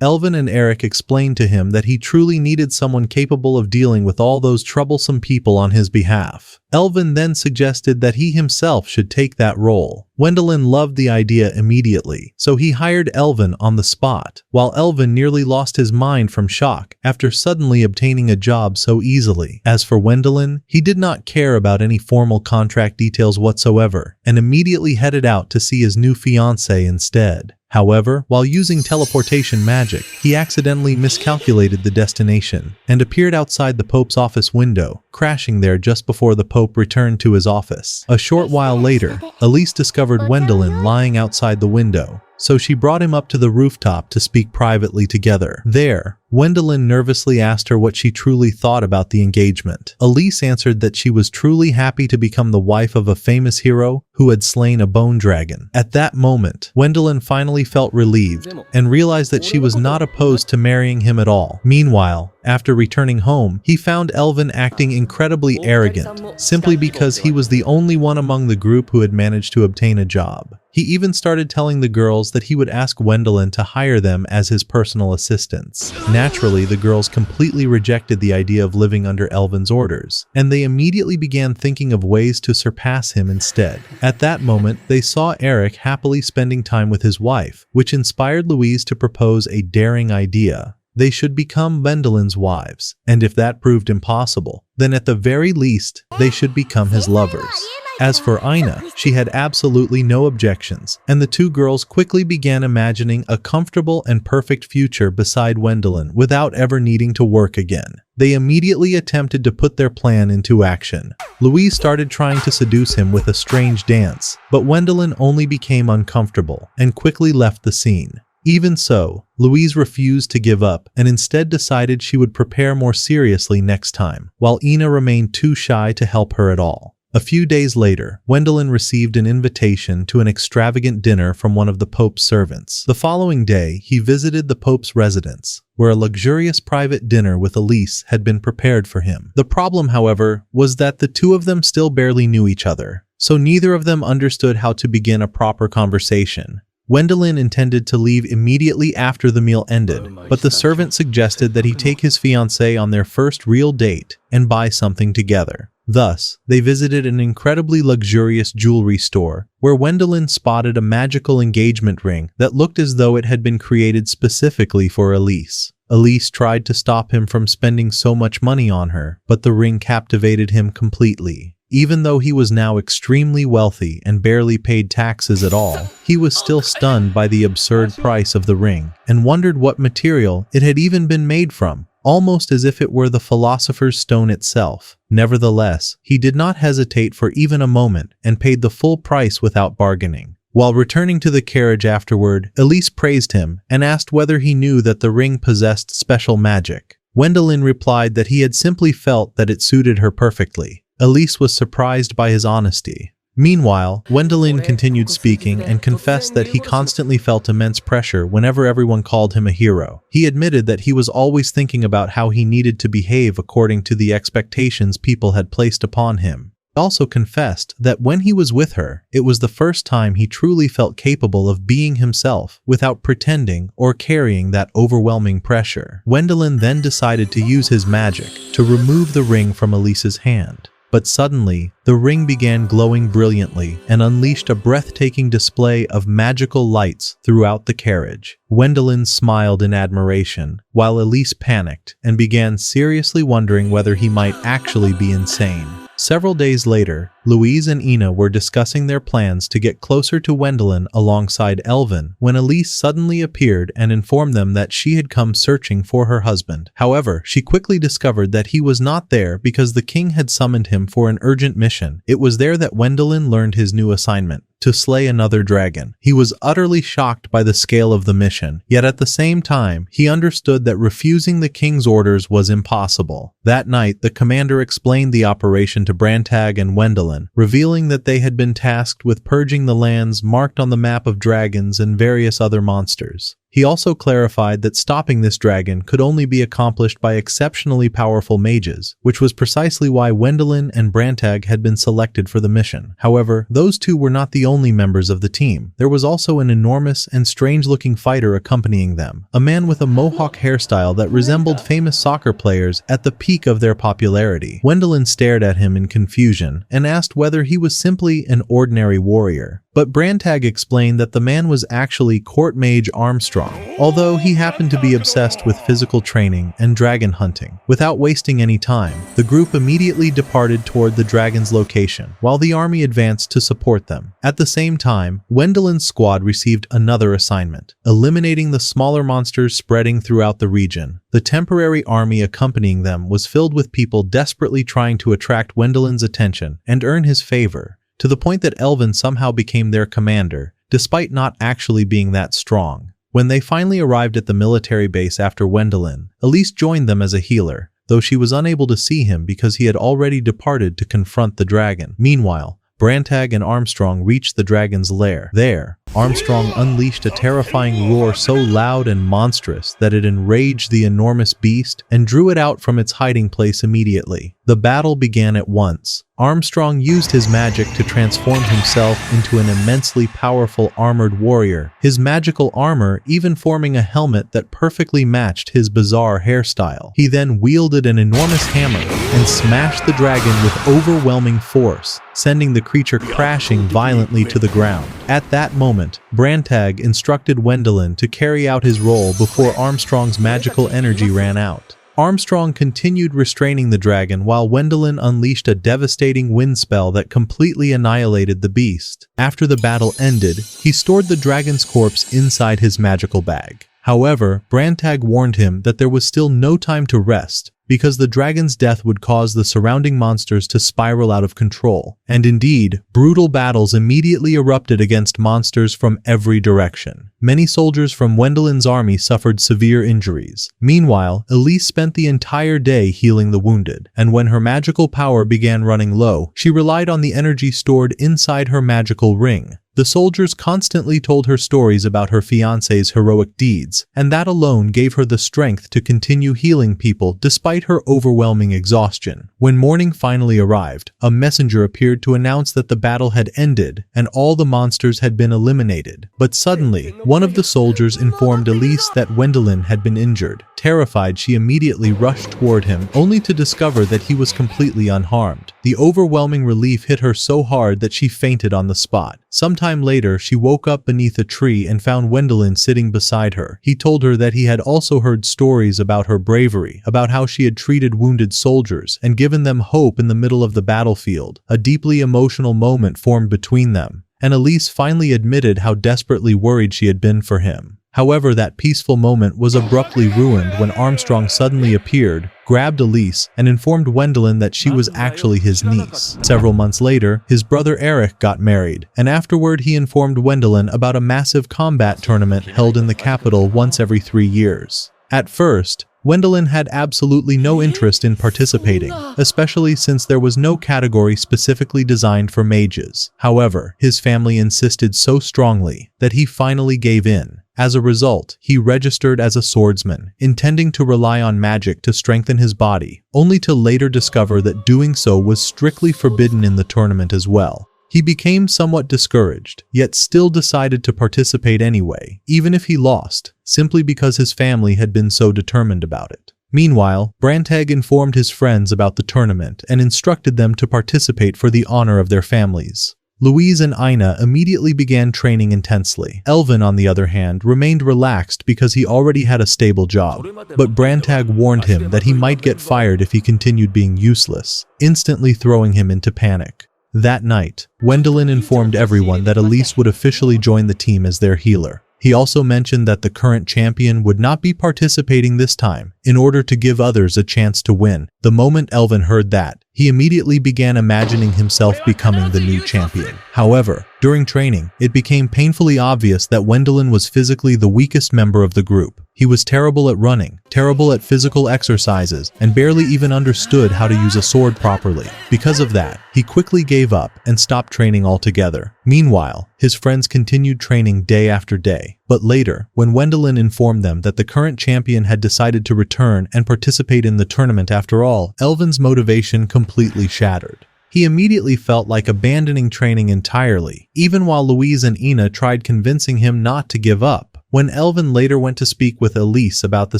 Elvin and Eric explained to him that he truly needed someone capable of dealing with all those troublesome people on his behalf. Elvin then suggested that he himself should take that role. Gwendolyn loved the idea immediately, so he hired Elvin on the spot, while Elvin nearly lost his mind from shock after suddenly obtaining a job so easily. As for Gwendolyn, he did not care about any formal contract details whatsoever, and immediately headed out to see his new fiancée instead. However, while using teleportation magic, he accidentally miscalculated the destination and appeared outside the Pope's office window, crashing there just before the Pope returned to his office. A short while later, Elise discovered Gwendolyn lying outside the window, so she brought him up to the rooftop to speak privately together. There, Gwendolyn nervously asked her what she truly thought about the engagement. Elise answered that she was truly happy to become the wife of a famous hero who had slain a bone dragon. At that moment, Gwendolyn finally felt relieved and realized that she was not opposed to marrying him at all. Meanwhile, after returning home, he found Elvin acting incredibly arrogant, simply because he was the only one among the group who had managed to obtain a job. He even started telling the girls that he would ask Gwendolyn to hire them as his personal assistants. Naturally, the girls completely rejected the idea of living under Elvin's orders, and they immediately began thinking of ways to surpass him instead. At that moment, they saw Eric happily spending time with his wife, which inspired Louise to propose a daring idea. They should become Gwendolyn's wives, and if that proved impossible, then at the very least, they should become his lovers. As for Ina, she had absolutely no objections, and the two girls quickly began imagining a comfortable and perfect future beside Gwendolyn without ever needing to work again. They immediately attempted to put their plan into action. Louise started trying to seduce him with a strange dance, but Gwendolyn only became uncomfortable and quickly left the scene. Even so, Louise refused to give up and instead decided she would prepare more seriously next time, while Ina remained too shy to help her at all. A few days later, Gwendolyn received an invitation to an extravagant dinner from one of the Pope's servants. The following day, he visited the Pope's residence, where a luxurious private dinner with Elise had been prepared for him. The problem, however, was that the two of them still barely knew each other, so neither of them understood how to begin a proper conversation. Gwendolyn intended to leave immediately after the meal ended, but the servant suggested that he take his fiancée on their first real date and buy something together. Thus, they visited an incredibly luxurious jewelry store, where Gwendolyn spotted a magical engagement ring that looked as though it had been created specifically for Elise. Elise tried to stop him from spending so much money on her, but the ring captivated him completely. Even though he was now extremely wealthy and barely paid taxes at all, he was still stunned by the absurd price of the ring and wondered what material it had even been made from, almost as if it were the Philosopher's Stone itself. Nevertheless, he did not hesitate for even a moment and paid the full price without bargaining. While returning to the carriage afterward, Elise praised him and asked whether he knew that the ring possessed special magic. Gwendolyn replied that he had simply felt that it suited her perfectly. Elise was surprised by his honesty. Meanwhile, Gwendolyn continued speaking and confessed that he constantly felt immense pressure whenever everyone called him a hero. He admitted that he was always thinking about how he needed to behave according to the expectations people had placed upon him. He also confessed that when he was with her, it was the first time he truly felt capable of being himself without pretending or carrying that overwhelming pressure. Gwendolyn then decided to use his magic to remove the ring from Elise's hand. But suddenly, the ring began glowing brilliantly and unleashed a breathtaking display of magical lights throughout the carriage. Gwendolyn smiled in admiration, while Elise panicked and began seriously wondering whether he might actually be insane. Several days later, Louise and Ina were discussing their plans to get closer to Wendelin alongside Elvin when Elise suddenly appeared and informed them that she had come searching for her husband. However, she quickly discovered that he was not there because the king had summoned him for an urgent mission. It was there that Wendelin learned his new assignment: to slay another dragon. He was utterly shocked by the scale of the mission, yet at the same time, he understood that refusing the king's orders was impossible. That night, the commander explained the operation to Brantag and Wendelin, revealing that they had been tasked with purging the lands marked on the map of dragons and various other monsters. He also clarified that stopping this dragon could only be accomplished by exceptionally powerful mages, which was precisely why Wendelin and Brantag had been selected for the mission. However, those two were not the only members of the team. There was also an enormous and strange-looking fighter accompanying them, a man with a mohawk hairstyle that resembled famous soccer players at the peak of their popularity. Wendelin stared at him in confusion and asked whether he was simply an ordinary warrior. But Brantag explained that the man was actually Court Mage Armstrong, although he happened to be obsessed with physical training and dragon hunting. Without wasting any time, the group immediately departed toward the dragon's location, while the army advanced to support them. At the same time, Wendelin's squad received another assignment: eliminating the smaller monsters spreading throughout the region. The temporary army accompanying them was filled with people desperately trying to attract Wendelin's attention and earn his favor, to the point that Elvin somehow became their commander, despite not actually being that strong. When they finally arrived at the military base after Wendelin, Elise joined them as a healer, though she was unable to see him because he had already departed to confront the dragon. Meanwhile, Brantag and Armstrong reached the dragon's lair. There, Armstrong unleashed a terrifying roar so loud and monstrous that it enraged the enormous beast and drew it out from its hiding place immediately. The battle began at once. Armstrong used his magic to transform himself into an immensely powerful armored warrior, his magical armor even forming a helmet that perfectly matched his bizarre hairstyle. He then wielded an enormous hammer and smashed the dragon with overwhelming force, sending the creature crashing violently to the ground. At that moment, Brantag instructed Wendelin to carry out his role before Armstrong's magical energy ran out. Armstrong continued restraining the dragon while Wendelin unleashed a devastating wind spell that completely annihilated the beast. After the battle ended, he stored the dragon's corpse inside his magical bag. However, Brantag warned him that there was still no time to rest, because the dragon's death would cause the surrounding monsters to spiral out of control. And indeed, brutal battles immediately erupted against monsters from every direction. Many soldiers from Wendelin's army suffered severe injuries. Meanwhile, Elise spent the entire day healing the wounded, and when her magical power began running low, she relied on the energy stored inside her magical ring. The soldiers constantly told her stories about her fiancé's heroic deeds, and that alone gave her the strength to continue healing people despite her overwhelming exhaustion. When morning finally arrived, a messenger appeared to announce that the battle had ended and all the monsters had been eliminated. But suddenly, one of the soldiers informed Elise that Wendelin had been injured. Terrified, she immediately rushed toward him, only to discover that he was completely unharmed. The overwhelming relief hit her so hard that she fainted on the spot. Sometime later, she woke up beneath a tree and found Wendelin sitting beside her. He told her that he had also heard stories about her bravery, about how she had treated wounded soldiers and given them hope in the middle of the battlefield. A deeply emotional moment formed between them, and Elise finally admitted how desperately worried she had been for him. However, that peaceful moment was abruptly ruined when Armstrong suddenly appeared, grabbed Elise, and informed Wendelin that she was actually his niece. Several months later, his brother Eric got married, and afterward he informed Wendelin about a massive combat tournament held in the capital once every 3 years. At first, Wendelin had absolutely no interest in participating, especially since there was no category specifically designed for mages. However, his family insisted so strongly that he finally gave in. As a result, he registered as a swordsman, intending to rely on magic to strengthen his body, only to later discover that doing so was strictly forbidden in the tournament as well. He became somewhat discouraged, yet still decided to participate anyway, even if he lost, simply because his family had been so determined about it. Meanwhile, Brantag informed his friends about the tournament and instructed them to participate for the honor of their families. Louise and Ina immediately began training intensely. Elvin, on the other hand, remained relaxed because he already had a stable job. But Brantag warned him that he might get fired if he continued being useless, instantly throwing him into panic. That night, Wendelin informed everyone that Elise would officially join the team as their healer. He also mentioned that the current champion would not be participating this time, in order to give others a chance to win. The moment Elvin heard that, he immediately began imagining himself becoming the new champion. However, during training, it became painfully obvious that Wendelin was physically the weakest member of the group. He was terrible at running, terrible at physical exercises, and barely even understood how to use a sword properly. Because of that, he quickly gave up and stopped training altogether. Meanwhile, his friends continued training day after day. But later, when Wendelin informed them that the current champion had decided to return and participate in the tournament after all, Elvin's motivation completely shattered. He immediately felt like abandoning training entirely, even while Louise and Ina tried convincing him not to give up. When Elvin later went to speak with Elise about the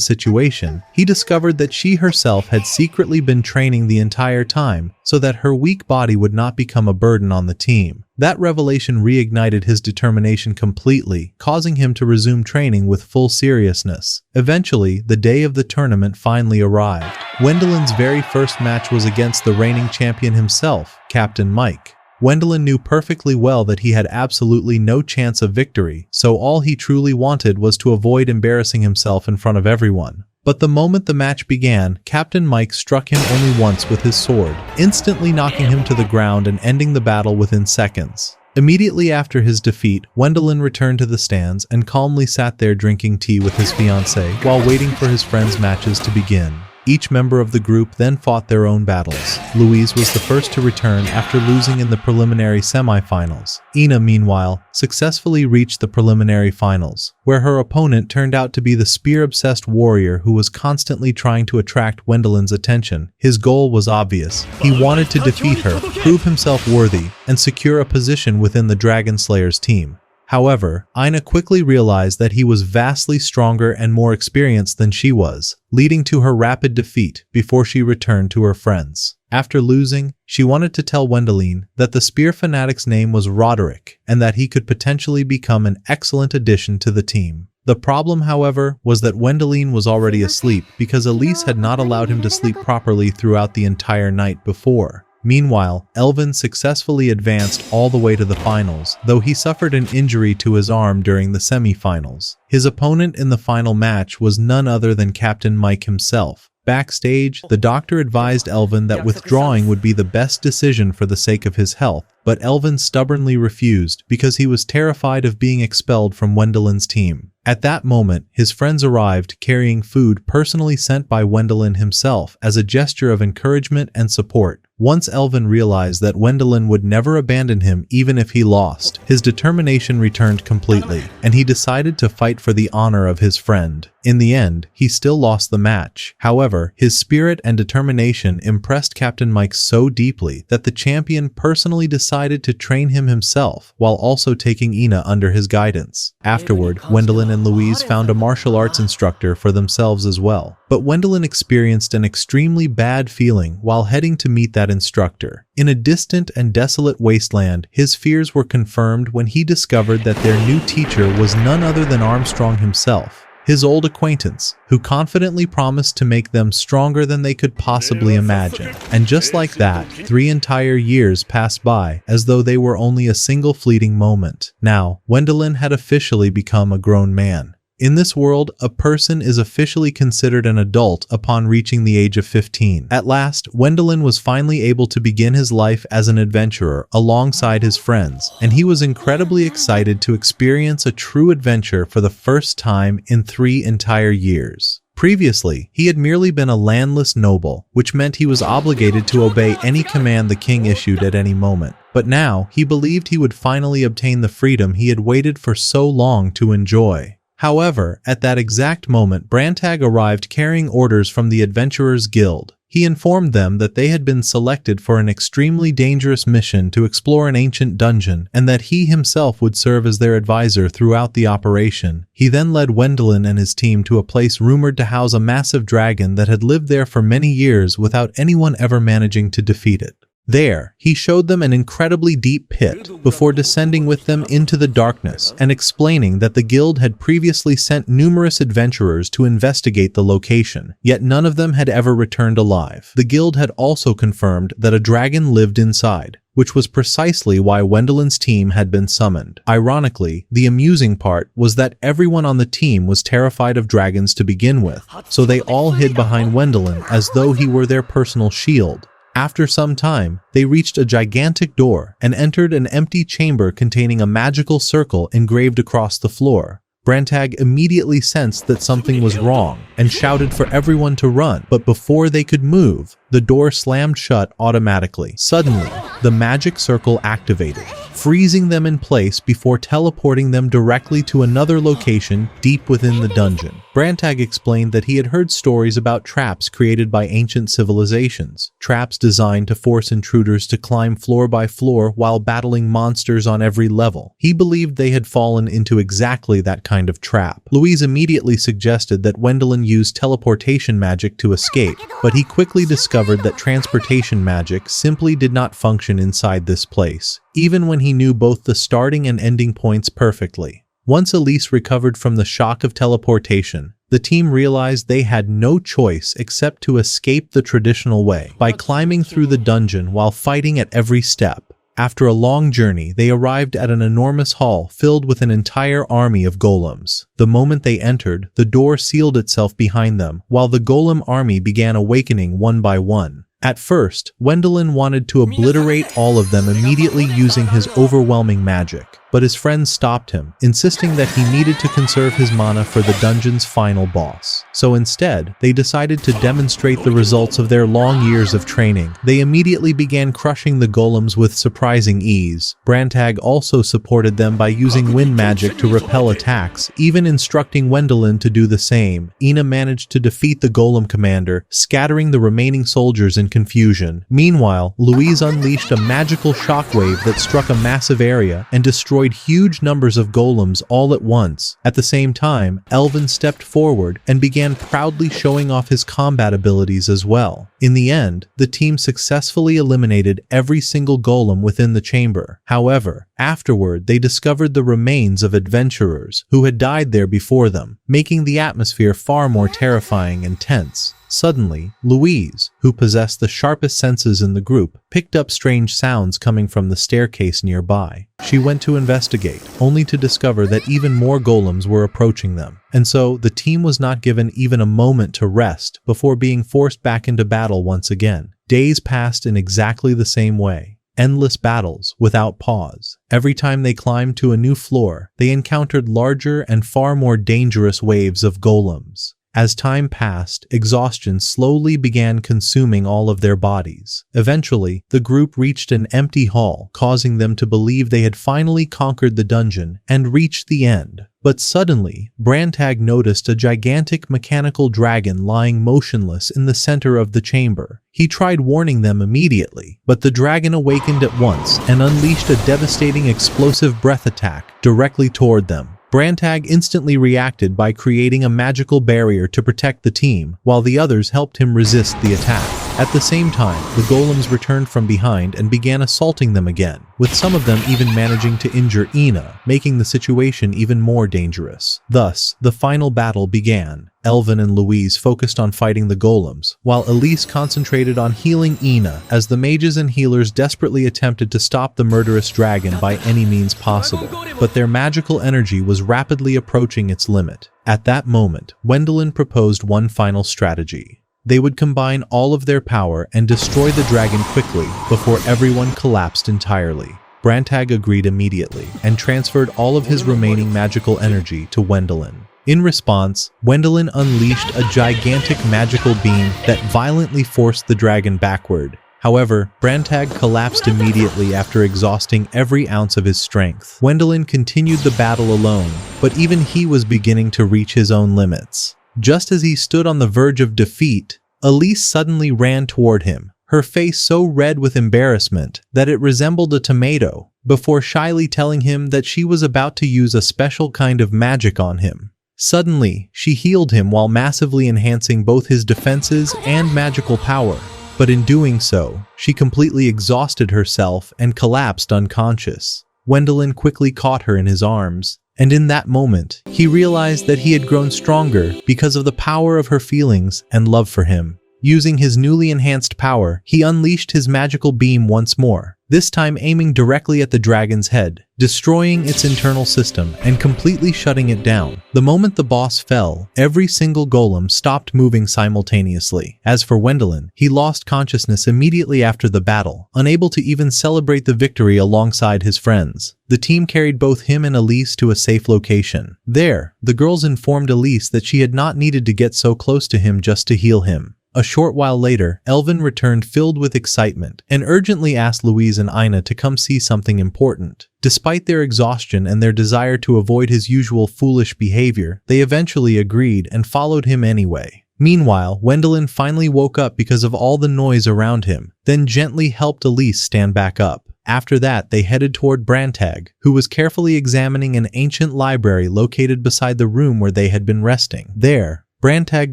situation, he discovered that she herself had secretly been training the entire time so that her weak body would not become a burden on the team. That revelation reignited his determination completely, causing him to resume training with full seriousness. Eventually, the day of the tournament finally arrived. Wendelin's very first match was against the reigning champion himself, Captain Mike. Wendelin knew perfectly well that he had absolutely no chance of victory, so all he truly wanted was to avoid embarrassing himself in front of everyone. But the moment the match began, Captain Mike struck him only once with his sword, instantly knocking him to the ground and ending the battle within seconds. Immediately after his defeat, Wendelin returned to the stands and calmly sat there drinking tea with his fiancée while waiting for his friends' matches to begin. Each member of the group then fought their own battles. Louise was the first to return after losing in the preliminary semifinals. Ina, meanwhile, successfully reached the preliminary finals, where her opponent turned out to be the spear-obsessed warrior who was constantly trying to attract Wendelin's attention. His goal was obvious. He wanted to defeat her, prove himself worthy, and secure a position within the Dragon Slayer's team. However, Ina quickly realized that he was vastly stronger and more experienced than she was, leading to her rapid defeat before she returned to her friends. After losing, she wanted to tell Wendelin that the spear fanatic's name was Roderick and that he could potentially become an excellent addition to the team. The problem, however, was that Wendelin was already asleep because Elise had not allowed him to sleep properly throughout the entire night before. Meanwhile, Elvin successfully advanced all the way to the finals, though he suffered an injury to his arm during the semi-finals. His opponent in the final match was none other than Captain Mike himself. Backstage, the doctor advised Elvin that withdrawing would be the best decision for the sake of his health, but Elvin stubbornly refused because he was terrified of being expelled from Wendelin's team. At that moment, his friends arrived carrying food personally sent by Wendelin himself as a gesture of encouragement and support. Once Elvin realized that Wendelin would never abandon him even if he lost, his determination returned completely, and he decided to fight for the honor of his friend. In the end, he still lost the match. However, his spirit and determination impressed Captain Mike so deeply that the champion personally decided to train him himself, while also taking Ina under his guidance. Afterward, Wendelin and Louise found a martial arts instructor for themselves as well. But Wendelin experienced an extremely bad feeling while heading to meet that instructor. In a distant and desolate wasteland, his fears were confirmed when he discovered that their new teacher was none other than Armstrong himself, his old acquaintance, who confidently promised to make them stronger than they could possibly imagine. And just like that, 3 entire years passed by, as though they were only a single fleeting moment. Now, Wendelin had officially become a grown man. In this world, a person is officially considered an adult upon reaching the age of 15. At last, Wendelin was finally able to begin his life as an adventurer alongside his friends, and he was incredibly excited to experience a true adventure for the first time in 3 entire years. Previously, he had merely been a landless noble, which meant he was obligated to obey any command the king issued at any moment. But now, he believed he would finally obtain the freedom he had waited for so long to enjoy. However, at that exact moment, Brantag arrived carrying orders from the Adventurers Guild. He informed them that they had been selected for an extremely dangerous mission to explore an ancient dungeon, and that he himself would serve as their advisor throughout the operation. He then led Wendelin and his team to a place rumored to house a massive dragon that had lived there for many years without anyone ever managing to defeat it. There, he showed them an incredibly deep pit before descending with them into the darkness and explaining that the guild had previously sent numerous adventurers to investigate the location, yet none of them had ever returned alive. The guild had also confirmed that a dragon lived inside, which was precisely why Wendellin's team had been summoned. Ironically, the amusing part was that everyone on the team was terrified of dragons to begin with, so they all hid behind Wendelin as though he were their personal shield. After some time, they reached a gigantic door and entered an empty chamber containing a magical circle engraved across the floor. Brantag immediately sensed that something was wrong and shouted for everyone to run, but before they could move, the door slammed shut automatically. Suddenly, the magic circle activated, freezing them in place before teleporting them directly to another location deep within the dungeon. Brantag explained that he had heard stories about traps created by ancient civilizations, traps designed to force intruders to climb floor by floor while battling monsters on every level. He believed they had fallen into exactly that kind of trap. Louise immediately suggested that Wendelin use teleportation magic to escape, but he quickly discovered that transportation magic simply did not function inside this place, even when he knew both the starting and ending points perfectly. Once Elise recovered from the shock of teleportation, the team realized they had no choice except to escape the traditional way, by climbing through the dungeon while fighting at every step. After a long journey, they arrived at an enormous hall filled with an entire army of golems. The moment they entered, the door sealed itself behind them, while the golem army began awakening one by one. At first, Wendelin wanted to obliterate all of them immediately using his overwhelming magic, but his friends stopped him, insisting that he needed to conserve his mana for the dungeon's final boss. So instead, they decided to demonstrate the results of their long years of training. They immediately began crushing the golems with surprising ease. Brantag also supported them by using wind magic to repel attacks, even instructing Wendelin to do the same. Ina managed to defeat the golem commander, scattering the remaining soldiers in confusion. Meanwhile, Louise unleashed a magical shockwave that struck a massive area and destroyed huge numbers of golems all at once. At the same time, Elvin stepped forward and began proudly showing off his combat abilities as well. In the end, the team successfully eliminated every single golem within the chamber. However, afterward they discovered the remains of adventurers who had died there before them, making the atmosphere far more terrifying and tense. Suddenly, Louise, who possessed the sharpest senses in the group, picked up strange sounds coming from the staircase nearby. She went to investigate, only to discover that even more golems were approaching them. And so, the team was not given even a moment to rest before being forced back into battle once again. Days passed in exactly the same way. Endless battles, without pause. Every time they climbed to a new floor, they encountered larger and far more dangerous waves of golems. As time passed, exhaustion slowly began consuming all of their bodies. Eventually, the group reached an empty hall, causing them to believe they had finally conquered the dungeon and reached the end. But suddenly, Brantag noticed a gigantic mechanical dragon lying motionless in the center of the chamber. He tried warning them immediately, but the dragon awakened at once and unleashed a devastating explosive breath attack directly toward them. Brantag instantly reacted by creating a magical barrier to protect the team, while the others helped him resist the attack. At the same time, the golems returned from behind and began assaulting them again, with some of them even managing to injure Ina, making the situation even more dangerous. Thus, the final battle began. Elvin and Louise focused on fighting the golems, while Elise concentrated on healing Ina as the mages and healers desperately attempted to stop the murderous dragon by any means possible. But their magical energy was rapidly approaching its limit. At that moment, Wendelin proposed one final strategy. They would combine all of their power and destroy the dragon quickly before everyone collapsed entirely. Brantag agreed immediately and transferred all of his remaining magical energy to Wendelin. In response, Wendelin unleashed a gigantic magical beam that violently forced the dragon backward. However, Brantag collapsed immediately after exhausting every ounce of his strength. Wendelin continued the battle alone, but even he was beginning to reach his own limits. Just as he stood on the verge of defeat, Elise suddenly ran toward him, her face so red with embarrassment that it resembled a tomato, before shyly telling him that she was about to use a special kind of magic on him. Suddenly, she healed him while massively enhancing both his defenses and magical power. But in doing so, she completely exhausted herself and collapsed unconscious. Wendelin quickly caught her in his arms, and in that moment, he realized that he had grown stronger because of the power of her feelings and love for him. Using his newly enhanced power, he unleashed his magical beam once more, this time aiming directly at the dragon's head, destroying its internal system and completely shutting it down. The moment the boss fell, every single golem stopped moving simultaneously. As for Wendelin, he lost consciousness immediately after the battle, unable to even celebrate the victory alongside his friends. The team carried both him and Elise to a safe location. There, the girls informed Elise that she had not needed to get so close to him just to heal him. A short while later, Elvin returned filled with excitement and urgently asked Louise and Ina to come see something important. Despite their exhaustion and their desire to avoid his usual foolish behavior, they eventually agreed and followed him anyway. Meanwhile, Wendelin finally woke up because of all the noise around him, then gently helped Elise stand back up. After that, they headed toward Brantag, who was carefully examining an ancient library located beside the room where they had been resting. There, Brantag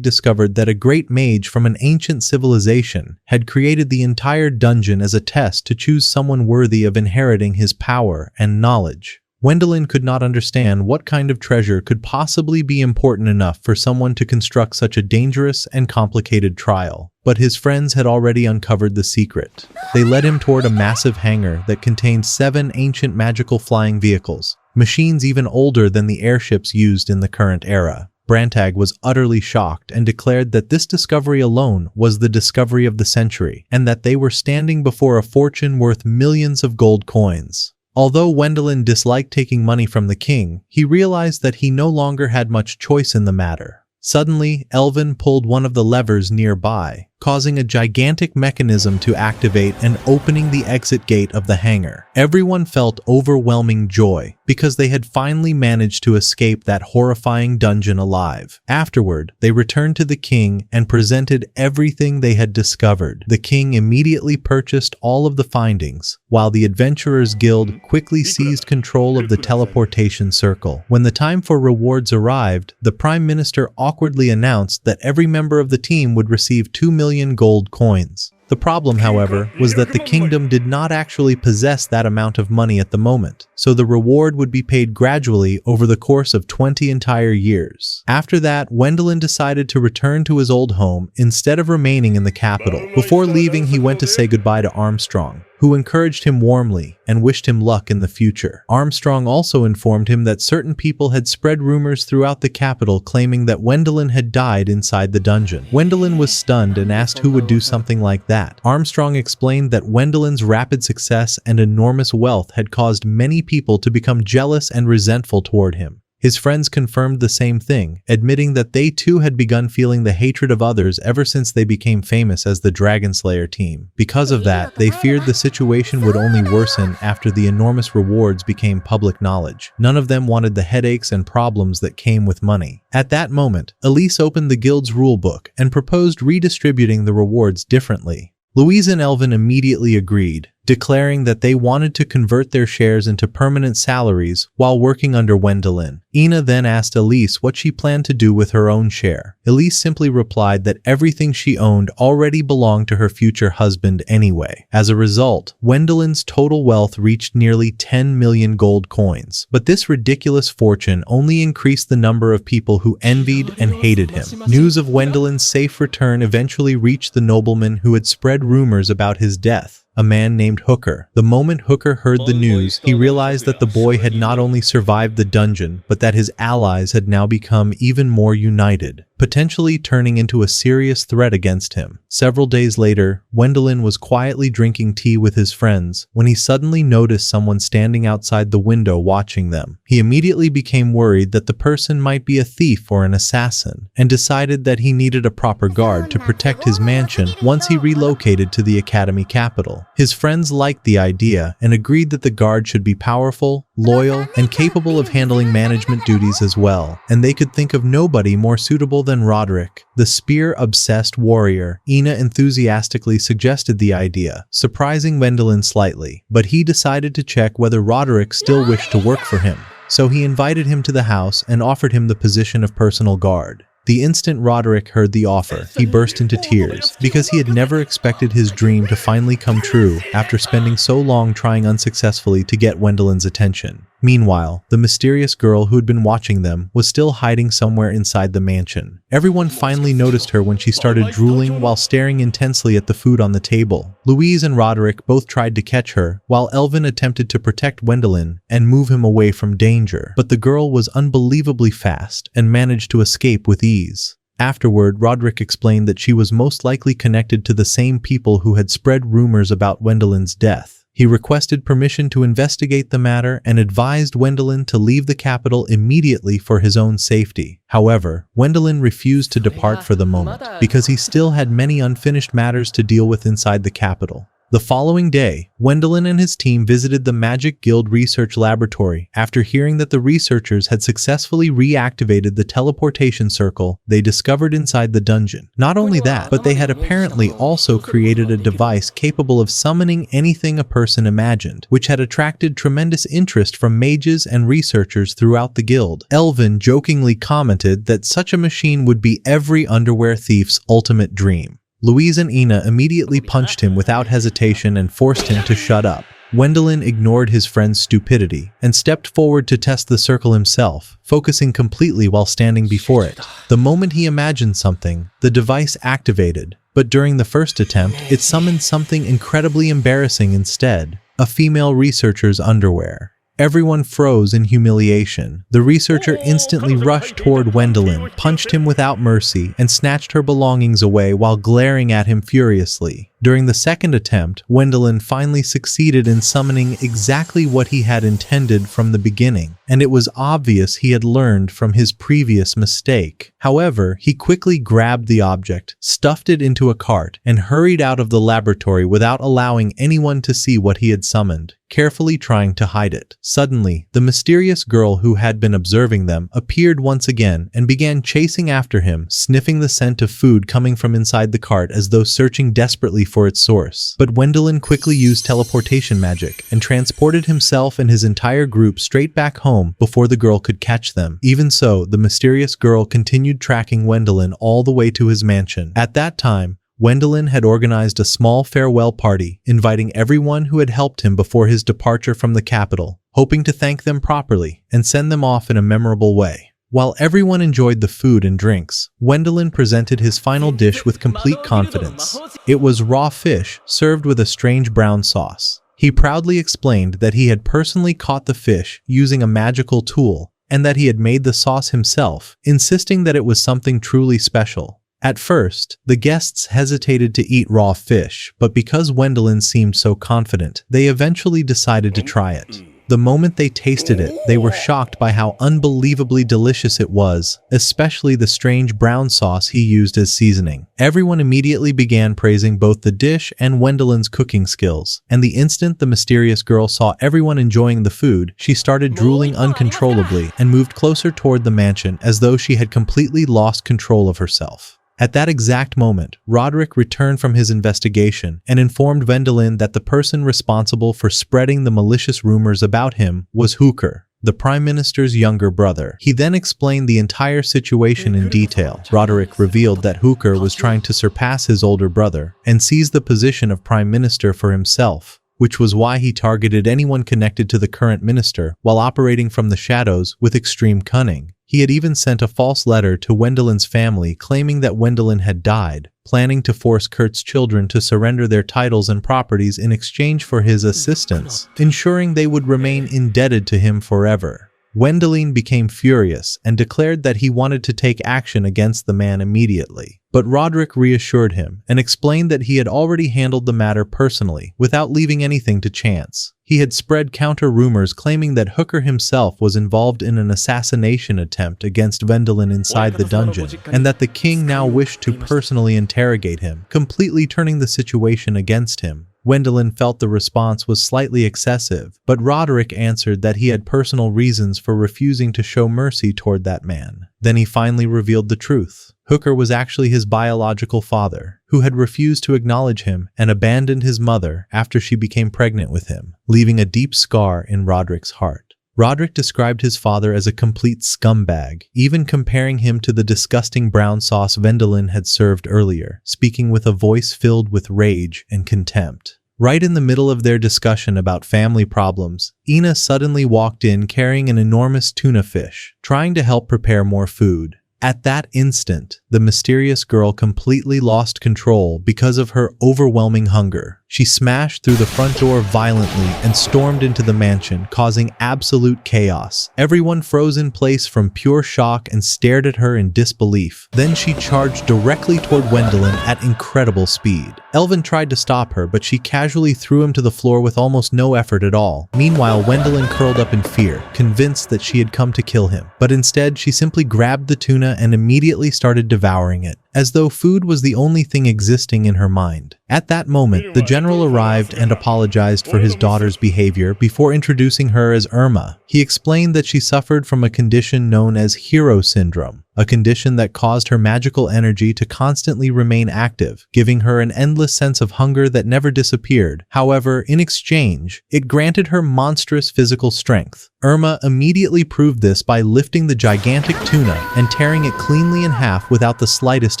discovered that a great mage from an ancient civilization had created the entire dungeon as a test to choose someone worthy of inheriting his power and knowledge. Wendelin could not understand what kind of treasure could possibly be important enough for someone to construct such a dangerous and complicated trial, but his friends had already uncovered the secret. They led him toward a massive hangar that contained 7 ancient magical flying vehicles, machines even older than the airships used in the current era. Brantag was utterly shocked and declared that this discovery alone was the discovery of the century, and that they were standing before a fortune worth millions of gold coins. Although Wendelin disliked taking money from the king, he realized that he no longer had much choice in the matter. Suddenly, Elvin pulled one of the levers nearby, causing a gigantic mechanism to activate and opening the exit gate of the hangar. Everyone felt overwhelming joy because they had finally managed to escape that horrifying dungeon alive. Afterward, they returned to the king and presented everything they had discovered. The king immediately purchased all of the findings, while the Adventurers Guild quickly seized control of the teleportation circle. When the time for rewards arrived, the Prime Minister awkwardly announced that every member of the team would receive 2 million gold coins. The problem, however, was that the kingdom did not actually possess that amount of money at the moment, so the reward would be paid gradually over the course of 20 entire years. After that, Wendelin decided to return to his old home instead of remaining in the capital. Before leaving, he went to say goodbye to Armstrong, who encouraged him warmly and wished him luck in the future. Armstrong also informed him that certain people had spread rumors throughout the capital claiming that Wendelin had died inside the dungeon. Wendelin was stunned and asked who would do something like that. Armstrong explained that Wendelin's rapid success and enormous wealth had caused many people to become jealous and resentful toward him. His friends confirmed the same thing, admitting that they too had begun feeling the hatred of others ever since they became famous as the Dragon Slayer team. Because of that, they feared the situation would only worsen after the enormous rewards became public knowledge. None of them wanted the headaches and problems that came with money. At that moment, Elise opened the guild's rulebook and proposed redistributing the rewards differently. Louise and Elvin immediately agreed, declaring that they wanted to convert their shares into permanent salaries while working under Wendelin. Ina then asked Elise what she planned to do with her own share. Elise simply replied that everything she owned already belonged to her future husband anyway. As a result, Wendelin's total wealth reached nearly 10 million gold coins. But this ridiculous fortune only increased the number of people who envied and hated him. News of Wendelin's safe return eventually reached the nobleman who had spread rumors about his death, a man named Hooker. The moment Hooker heard the news, he realized that the boy had not only survived the dungeon, but that his allies had now become even more united, potentially turning into a serious threat against him. Several days later, Wendelin was quietly drinking tea with his friends when he suddenly noticed someone standing outside the window watching them. He immediately became worried that the person might be a thief or an assassin, and decided that he needed a proper guard to protect his mansion once he relocated to the academy capital. His friends liked the idea and agreed that the guard should be powerful, loyal, and capable of handling management duties as well, and they could think of nobody more suitable than Roderick, the spear-obsessed warrior. Ina enthusiastically suggested the idea, surprising Wendelin slightly, but he decided to check whether Roderick still wished to work for him. So he invited him to the house and offered him the position of personal guard. The instant Roderick heard the offer, he burst into tears because he had never expected his dream to finally come true after spending so long trying unsuccessfully to get Wendellin's attention. Meanwhile, the mysterious girl who had been watching them was still hiding somewhere inside the mansion. Everyone finally noticed her when she started drooling while staring intensely at the food on the table. Louise and Roderick both tried to catch her, while Elvin attempted to protect Wendelin and move him away from danger. But the girl was unbelievably fast and managed to escape with ease. Afterward, Roderick explained that she was most likely connected to the same people who had spread rumors about Wendellin's death. He requested permission to investigate the matter and advised Wendelin to leave the capital immediately for his own safety. However, Wendelin refused to depart for the moment because he still had many unfinished matters to deal with inside the capital. The following day, Wendelin and his team visited the Magic Guild Research Laboratory after hearing that the researchers had successfully reactivated the teleportation circle they discovered inside the dungeon. Not only that, but they had apparently also created a device capable of summoning anything a person imagined, which had attracted tremendous interest from mages and researchers throughout the guild. Elvin jokingly commented that such a machine would be every underwear thief's ultimate dream. Louise and Ina immediately punched him without hesitation and forced him to shut up. Wendelin ignored his friend's stupidity and stepped forward to test the circle himself, focusing completely while standing before it. The moment he imagined something, the device activated, but during the first attempt, it summoned something incredibly embarrassing instead: a female researcher's underwear. Everyone froze in humiliation. The researcher instantly rushed toward Wendelin, punched him without mercy, and snatched her belongings away while glaring at him furiously. During the second attempt, Wendelin finally succeeded in summoning exactly what he had intended from the beginning, and it was obvious he had learned from his previous mistake. However, he quickly grabbed the object, stuffed it into a cart, and hurried out of the laboratory without allowing anyone to see what he had summoned, carefully trying to hide it. Suddenly, the mysterious girl who had been observing them appeared once again and began chasing after him, sniffing the scent of food coming from inside the cart as though searching desperately for its source. But Wendelin quickly used teleportation magic and transported himself and his entire group straight back home before the girl could catch them. Even so, the mysterious girl continued tracking Wendelin all the way to his mansion. At that time, Wendelin had organized a small farewell party, inviting everyone who had helped him before his departure from the capital, hoping to thank them properly and send them off in a memorable way. While everyone enjoyed the food and drinks, Wendelin presented his final dish with complete confidence. It was raw fish, served with a strange brown sauce. He proudly explained that he had personally caught the fish using a magical tool, and that he had made the sauce himself, insisting that it was something truly special. At first, the guests hesitated to eat raw fish, but because Wendelin seemed so confident, they eventually decided to try it. The moment they tasted it, they were shocked by how unbelievably delicious it was, especially the strange brown sauce he used as seasoning. Everyone immediately began praising both the dish and Wendelin's cooking skills, and the instant the mysterious girl saw everyone enjoying the food, she started drooling uncontrollably and moved closer toward the mansion as though she had completely lost control of herself. At that exact moment, Roderick returned from his investigation and informed Wendelin that the person responsible for spreading the malicious rumors about him was Hooker, the Prime Minister's younger brother. He then explained the entire situation in detail. Roderick revealed that Hooker was trying to surpass his older brother and seize the position of Prime Minister for himself, which was why he targeted anyone connected to the current minister while operating from the shadows with extreme cunning. He had even sent a false letter to Wendelin's family claiming that Wendelin had died, planning to force Kurt's children to surrender their titles and properties in exchange for his assistance, ensuring they would remain indebted to him forever. Wendelin became furious and declared that he wanted to take action against the man immediately. But Roderick reassured him and explained that he had already handled the matter personally, without leaving anything to chance. He had spread counter-rumors claiming that Hooker himself was involved in an assassination attempt against Wendelin inside the dungeon, and that the king now wished to personally interrogate him, completely turning the situation against him. Wendelin felt the response was slightly excessive, but Roderick answered that he had personal reasons for refusing to show mercy toward that man. Then he finally revealed the truth. Hooker was actually his biological father, who had refused to acknowledge him and abandoned his mother after she became pregnant with him, leaving a deep scar in Roderick's heart. Roderick described his father as a complete scumbag, even comparing him to the disgusting brown sauce Wendelin had served earlier, speaking with a voice filled with rage and contempt. Right in the middle of their discussion about family problems, Ina suddenly walked in carrying an enormous tuna fish, trying to help prepare more food. At that instant, the mysterious girl completely lost control because of her overwhelming hunger. She smashed through the front door violently and stormed into the mansion, causing absolute chaos. Everyone froze in place from pure shock and stared at her in disbelief. Then she charged directly toward Wendelin at incredible speed. Elvin tried to stop her, but she casually threw him to the floor with almost no effort at all. Meanwhile, Wendelin curled up in fear, convinced that she had come to kill him. But instead, she simply grabbed the tuna and immediately started devouring it, as though food was the only thing existing in her mind. At that moment, the general arrived and apologized for his daughter's behavior before introducing her as Irma. He explained that she suffered from a condition known as hero syndrome, a condition that caused her magical energy to constantly remain active, giving her an endless sense of hunger that never disappeared. However, in exchange, it granted her monstrous physical strength. Irma immediately proved this by lifting the gigantic tuna and tearing it cleanly in half without the slightest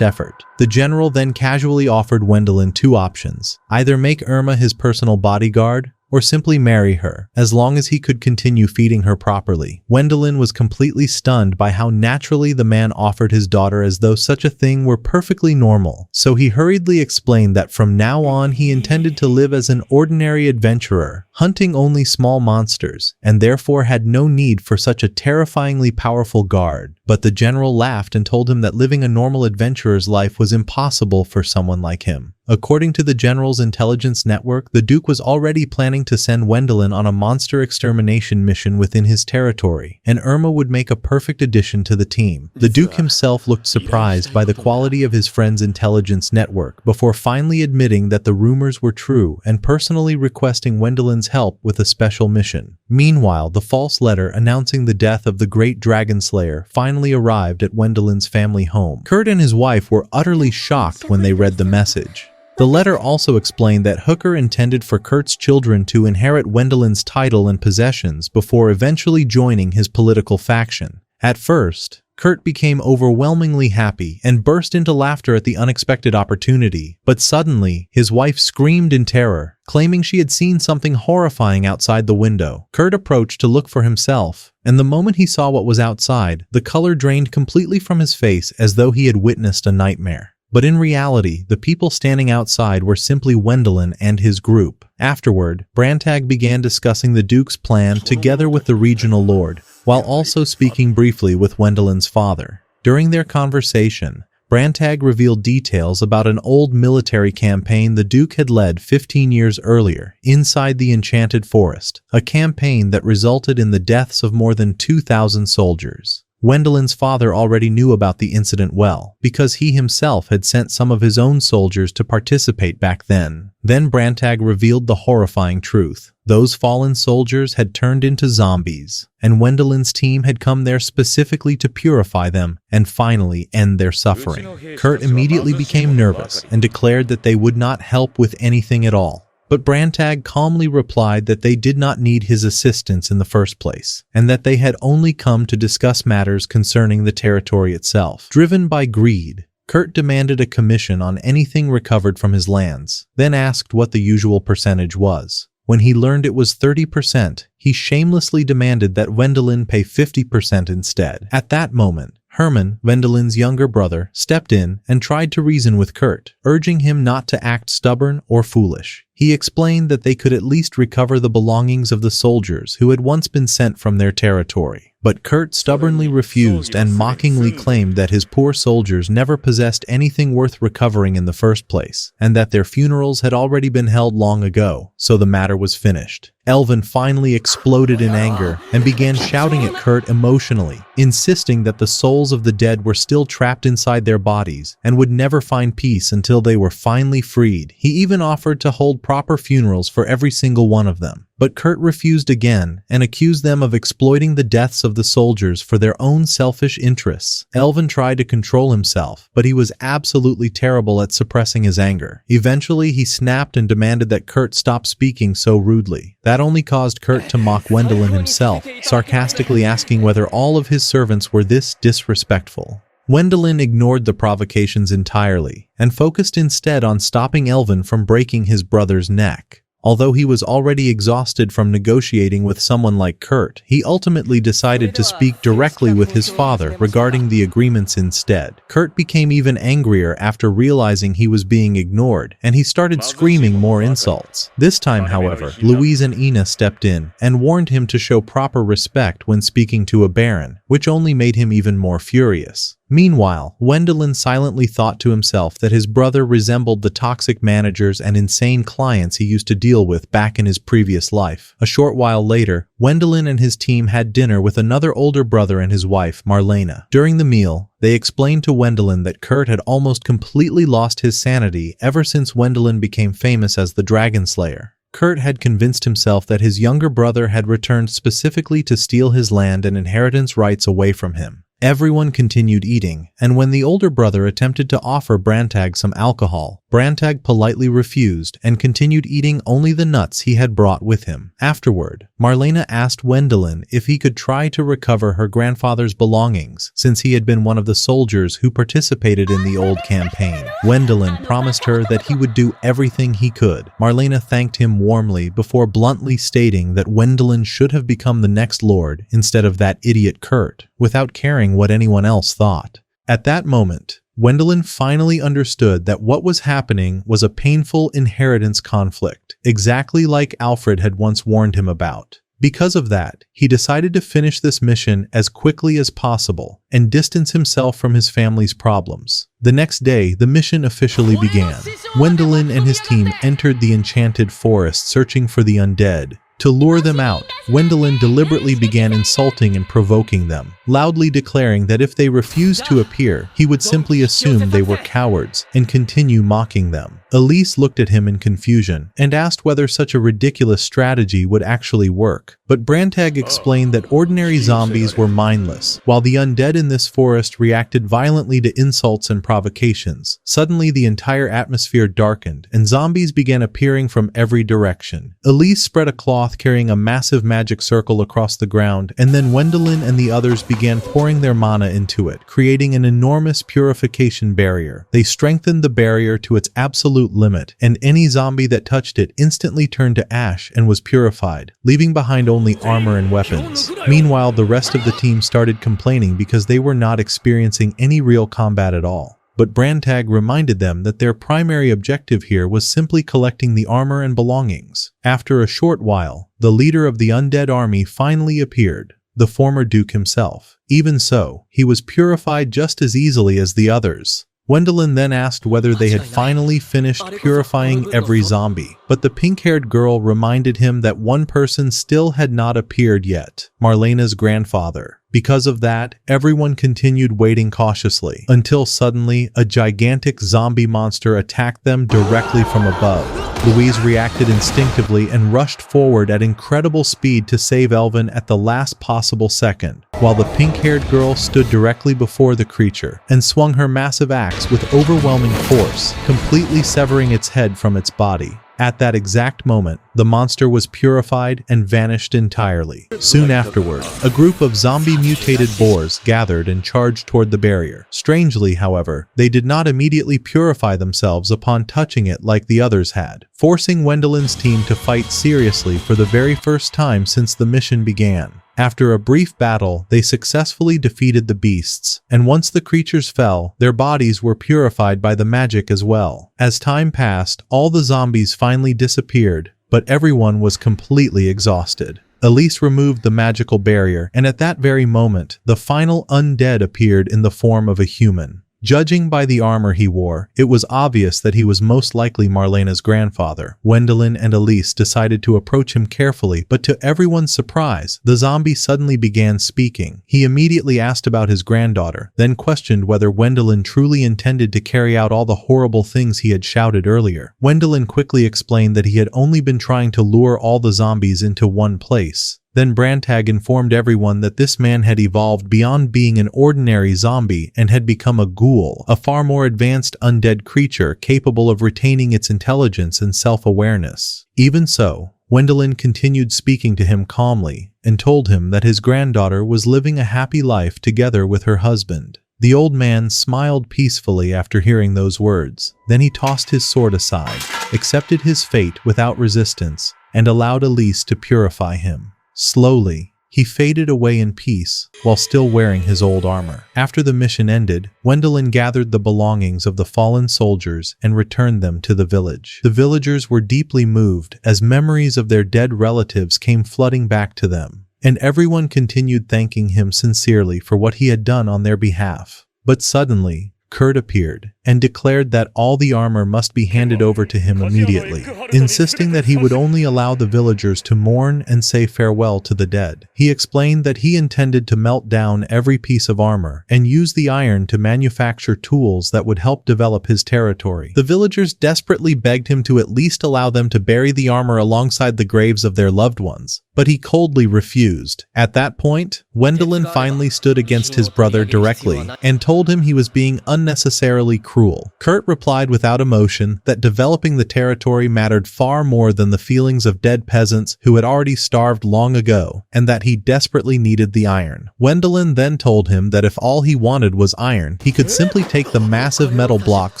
effort. The general then casually offered Wendelin two options: either make Irma his personal bodyguard, or simply marry her, as long as he could continue feeding her properly. Wendelin was completely stunned by how naturally the man offered his daughter, as though such a thing were perfectly normal. So he hurriedly explained that from now on he intended to live as an ordinary adventurer, hunting only small monsters, and therefore had no need for such a terrifyingly powerful guard. But the general laughed and told him that living a normal adventurer's life was impossible for someone like him. According to the general's intelligence network, the Duke was already planning to send Wendelin on a monster extermination mission within his territory, and Irma would make a perfect addition to the team. The Duke himself looked surprised by the quality of his friend's intelligence network before finally admitting that the rumors were true and personally requesting Wendelin's help with a special mission. Meanwhile, the false letter announcing the death of the great dragon slayer finally arrived at Wendelin's family home. Kurt and his wife were utterly shocked when they read the message. The letter also explained that Hooker intended for Kurt's children to inherit Wendelin's title and possessions before eventually joining his political faction. At first, Kurt became overwhelmingly happy and burst into laughter at the unexpected opportunity, but suddenly, his wife screamed in terror, claiming she had seen something horrifying outside the window. Kurt approached to look for himself, and the moment he saw what was outside, the color drained completely from his face as though he had witnessed a nightmare. But in reality, the people standing outside were simply Wendelin and his group. Afterward, Brantag began discussing the Duke's plan together with the regional lord, while also speaking briefly with Wendelin's father. During their conversation, Brantag revealed details about an old military campaign the Duke had led 15 years earlier, inside the Enchanted Forest, a campaign that resulted in the deaths of more than 2,000 soldiers. Wendelin's father already knew about the incident well, because he himself had sent some of his own soldiers to participate back then. Then Brantag revealed the horrifying truth. Those fallen soldiers had turned into zombies, and Wendelin's team had come there specifically to purify them and finally end their suffering. Kurt immediately became nervous and declared that they would not help with anything at all. But Brantag calmly replied that they did not need his assistance in the first place, and that they had only come to discuss matters concerning the territory itself. Driven by greed, Kurt demanded a commission on anything recovered from his lands, then asked what the usual percentage was. When he learned it was 30%, he shamelessly demanded that Wendelin pay 50% instead. At that moment, Herman, Wendelin's younger brother, stepped in and tried to reason with Kurt, urging him not to act stubborn or foolish. He explained that they could at least recover the belongings of the soldiers who had once been sent from their territory. But Kurt stubbornly refused and mockingly claimed that his poor soldiers never possessed anything worth recovering in the first place, and that their funerals had already been held long ago, so the matter was finished. Elvin finally exploded in anger and began shouting at Kurt emotionally, insisting that the souls of the dead were still trapped inside their bodies and would never find peace until they were finally freed. He even offered to hold proper funerals for every single one of them. But Kurt refused again and accused them of exploiting the deaths of the soldiers for their own selfish interests. Elvin tried to control himself, but he was absolutely terrible at suppressing his anger. Eventually, he snapped and demanded that Kurt stop speaking so rudely. That only caused Kurt to mock Wendelin himself, sarcastically asking whether all of his servants were this disrespectful. Wendelin ignored the provocations entirely and focused instead on stopping Elvin from breaking his brother's neck. Although he was already exhausted from negotiating with someone like Kurt, he ultimately decided to speak directly with his father regarding the agreements instead. Kurt became even angrier after realizing he was being ignored, and he started screaming more insults. This time, however, Louise and Ina stepped in and warned him to show proper respect when speaking to a baron, which only made him even more furious. Meanwhile, Wendelin silently thought to himself that his brother resembled the toxic managers and insane clients he used to deal with back in his previous life. A short while later, Wendelin and his team had dinner with another older brother and his wife, Marlena. During the meal, they explained to Wendelin that Kurt had almost completely lost his sanity ever since Wendelin became famous as the Dragon Slayer. Kurt had convinced himself that his younger brother had returned specifically to steal his land and inheritance rights away from him. Everyone continued eating, and when the older brother attempted to offer Brantag some alcohol, Brantag politely refused and continued eating only the nuts he had brought with him. Afterward, Marlena asked Wendelin if he could try to recover her grandfather's belongings, since he had been one of the soldiers who participated in the old campaign. Wendelin promised her that he would do everything he could. Marlena thanked him warmly before bluntly stating that Wendelin should have become the next lord instead of that idiot Kurt, without caring what anyone else thought. At that moment, Wendelin finally understood that what was happening was a painful inheritance conflict, exactly like Alfred had once warned him about. Because of that, he decided to finish this mission as quickly as possible and distance himself from his family's problems. The next day, the mission officially began. Wendelin and his team entered the enchanted forest searching for the undead. To lure them out, Wendelin deliberately began insulting and provoking them, loudly declaring that if they refused to appear, he would simply assume they were cowards and continue mocking them. Elise looked at him in confusion and asked whether such a ridiculous strategy would actually work. But Brantag explained that ordinary zombies were mindless, while the undead in this forest reacted violently to insults and provocations. Suddenly, the entire atmosphere darkened, and zombies began appearing from every direction. Elise spread a cloth carrying a massive magic circle across the ground, and then Wendelin and the others began pouring their mana into it, creating an enormous purification barrier. They strengthened the barrier to its absolute limit, and any zombie that touched it instantly turned to ash and was purified, leaving behind only armor and weapons. Meanwhile, the rest of the team started complaining because they were not experiencing any real combat at all. But Brantag reminded them that their primary objective here was simply collecting the armor and belongings. After a short while, the leader of the undead army finally appeared, the former Duke himself. Even so, he was purified just as easily as the others. Wendelin then asked whether they had finally finished purifying every zombie, but the pink-haired girl reminded him that one person still had not appeared yet, Marlena's grandfather. Because of that, everyone continued waiting cautiously, until suddenly a gigantic zombie monster attacked them directly from above. Louise reacted instinctively and rushed forward at incredible speed to save Elvin at the last possible second, while the pink-haired girl stood directly before the creature and swung her massive axe with overwhelming force, completely severing its head from its body. At that exact moment, the monster was purified and vanished entirely. Soon afterward, a group of zombie-mutated boars gathered and charged toward the barrier. Strangely, however, they did not immediately purify themselves upon touching it like the others had, forcing Wendelin's team to fight seriously for the very first time since the mission began. After a brief battle, they successfully defeated the beasts, and once the creatures fell, their bodies were purified by the magic as well. As time passed, all the zombies finally disappeared, but everyone was completely exhausted. Elise removed the magical barrier, and at that very moment, the final undead appeared in the form of a human. Judging by the armor he wore, it was obvious that he was most likely Marlena's grandfather. Gwendolyn and Elise decided to approach him carefully, but to everyone's surprise, the zombie suddenly began speaking. He immediately asked about his granddaughter, then questioned whether Gwendolyn truly intended to carry out all the horrible things he had shouted earlier. Gwendolyn quickly explained that he had only been trying to lure all the zombies into one place. Then Brantag informed everyone that this man had evolved beyond being an ordinary zombie and had become a ghoul, a far more advanced undead creature capable of retaining its intelligence and self-awareness. Even so, Gwendolyn continued speaking to him calmly and told him that his granddaughter was living a happy life together with her husband. The old man smiled peacefully after hearing those words. Then he tossed his sword aside, accepted his fate without resistance, and allowed Elise to purify him. Slowly, he faded away in peace while still wearing his old armor. After the mission ended, Gwendolyn gathered the belongings of the fallen soldiers and returned them to the village. The villagers were deeply moved as memories of their dead relatives came flooding back to them, and everyone continued thanking him sincerely for what he had done on their behalf. But suddenly, Kurt appeared and declared that all the armor must be handed over to him immediately, insisting that he would only allow the villagers to mourn and say farewell to the dead. He explained that he intended to melt down every piece of armor and use the iron to manufacture tools that would help develop his territory. The villagers desperately begged him to at least allow them to bury the armor alongside the graves of their loved ones, but he coldly refused. At that point, Gwendolyn finally stood against his brother directly and told him he was being unnecessarily cruel. Kurt replied without emotion that developing the territory mattered far more than the feelings of dead peasants who had already starved long ago, and that he desperately needed the iron. Gwendolyn then told him that if all he wanted was iron, he could simply take the massive metal block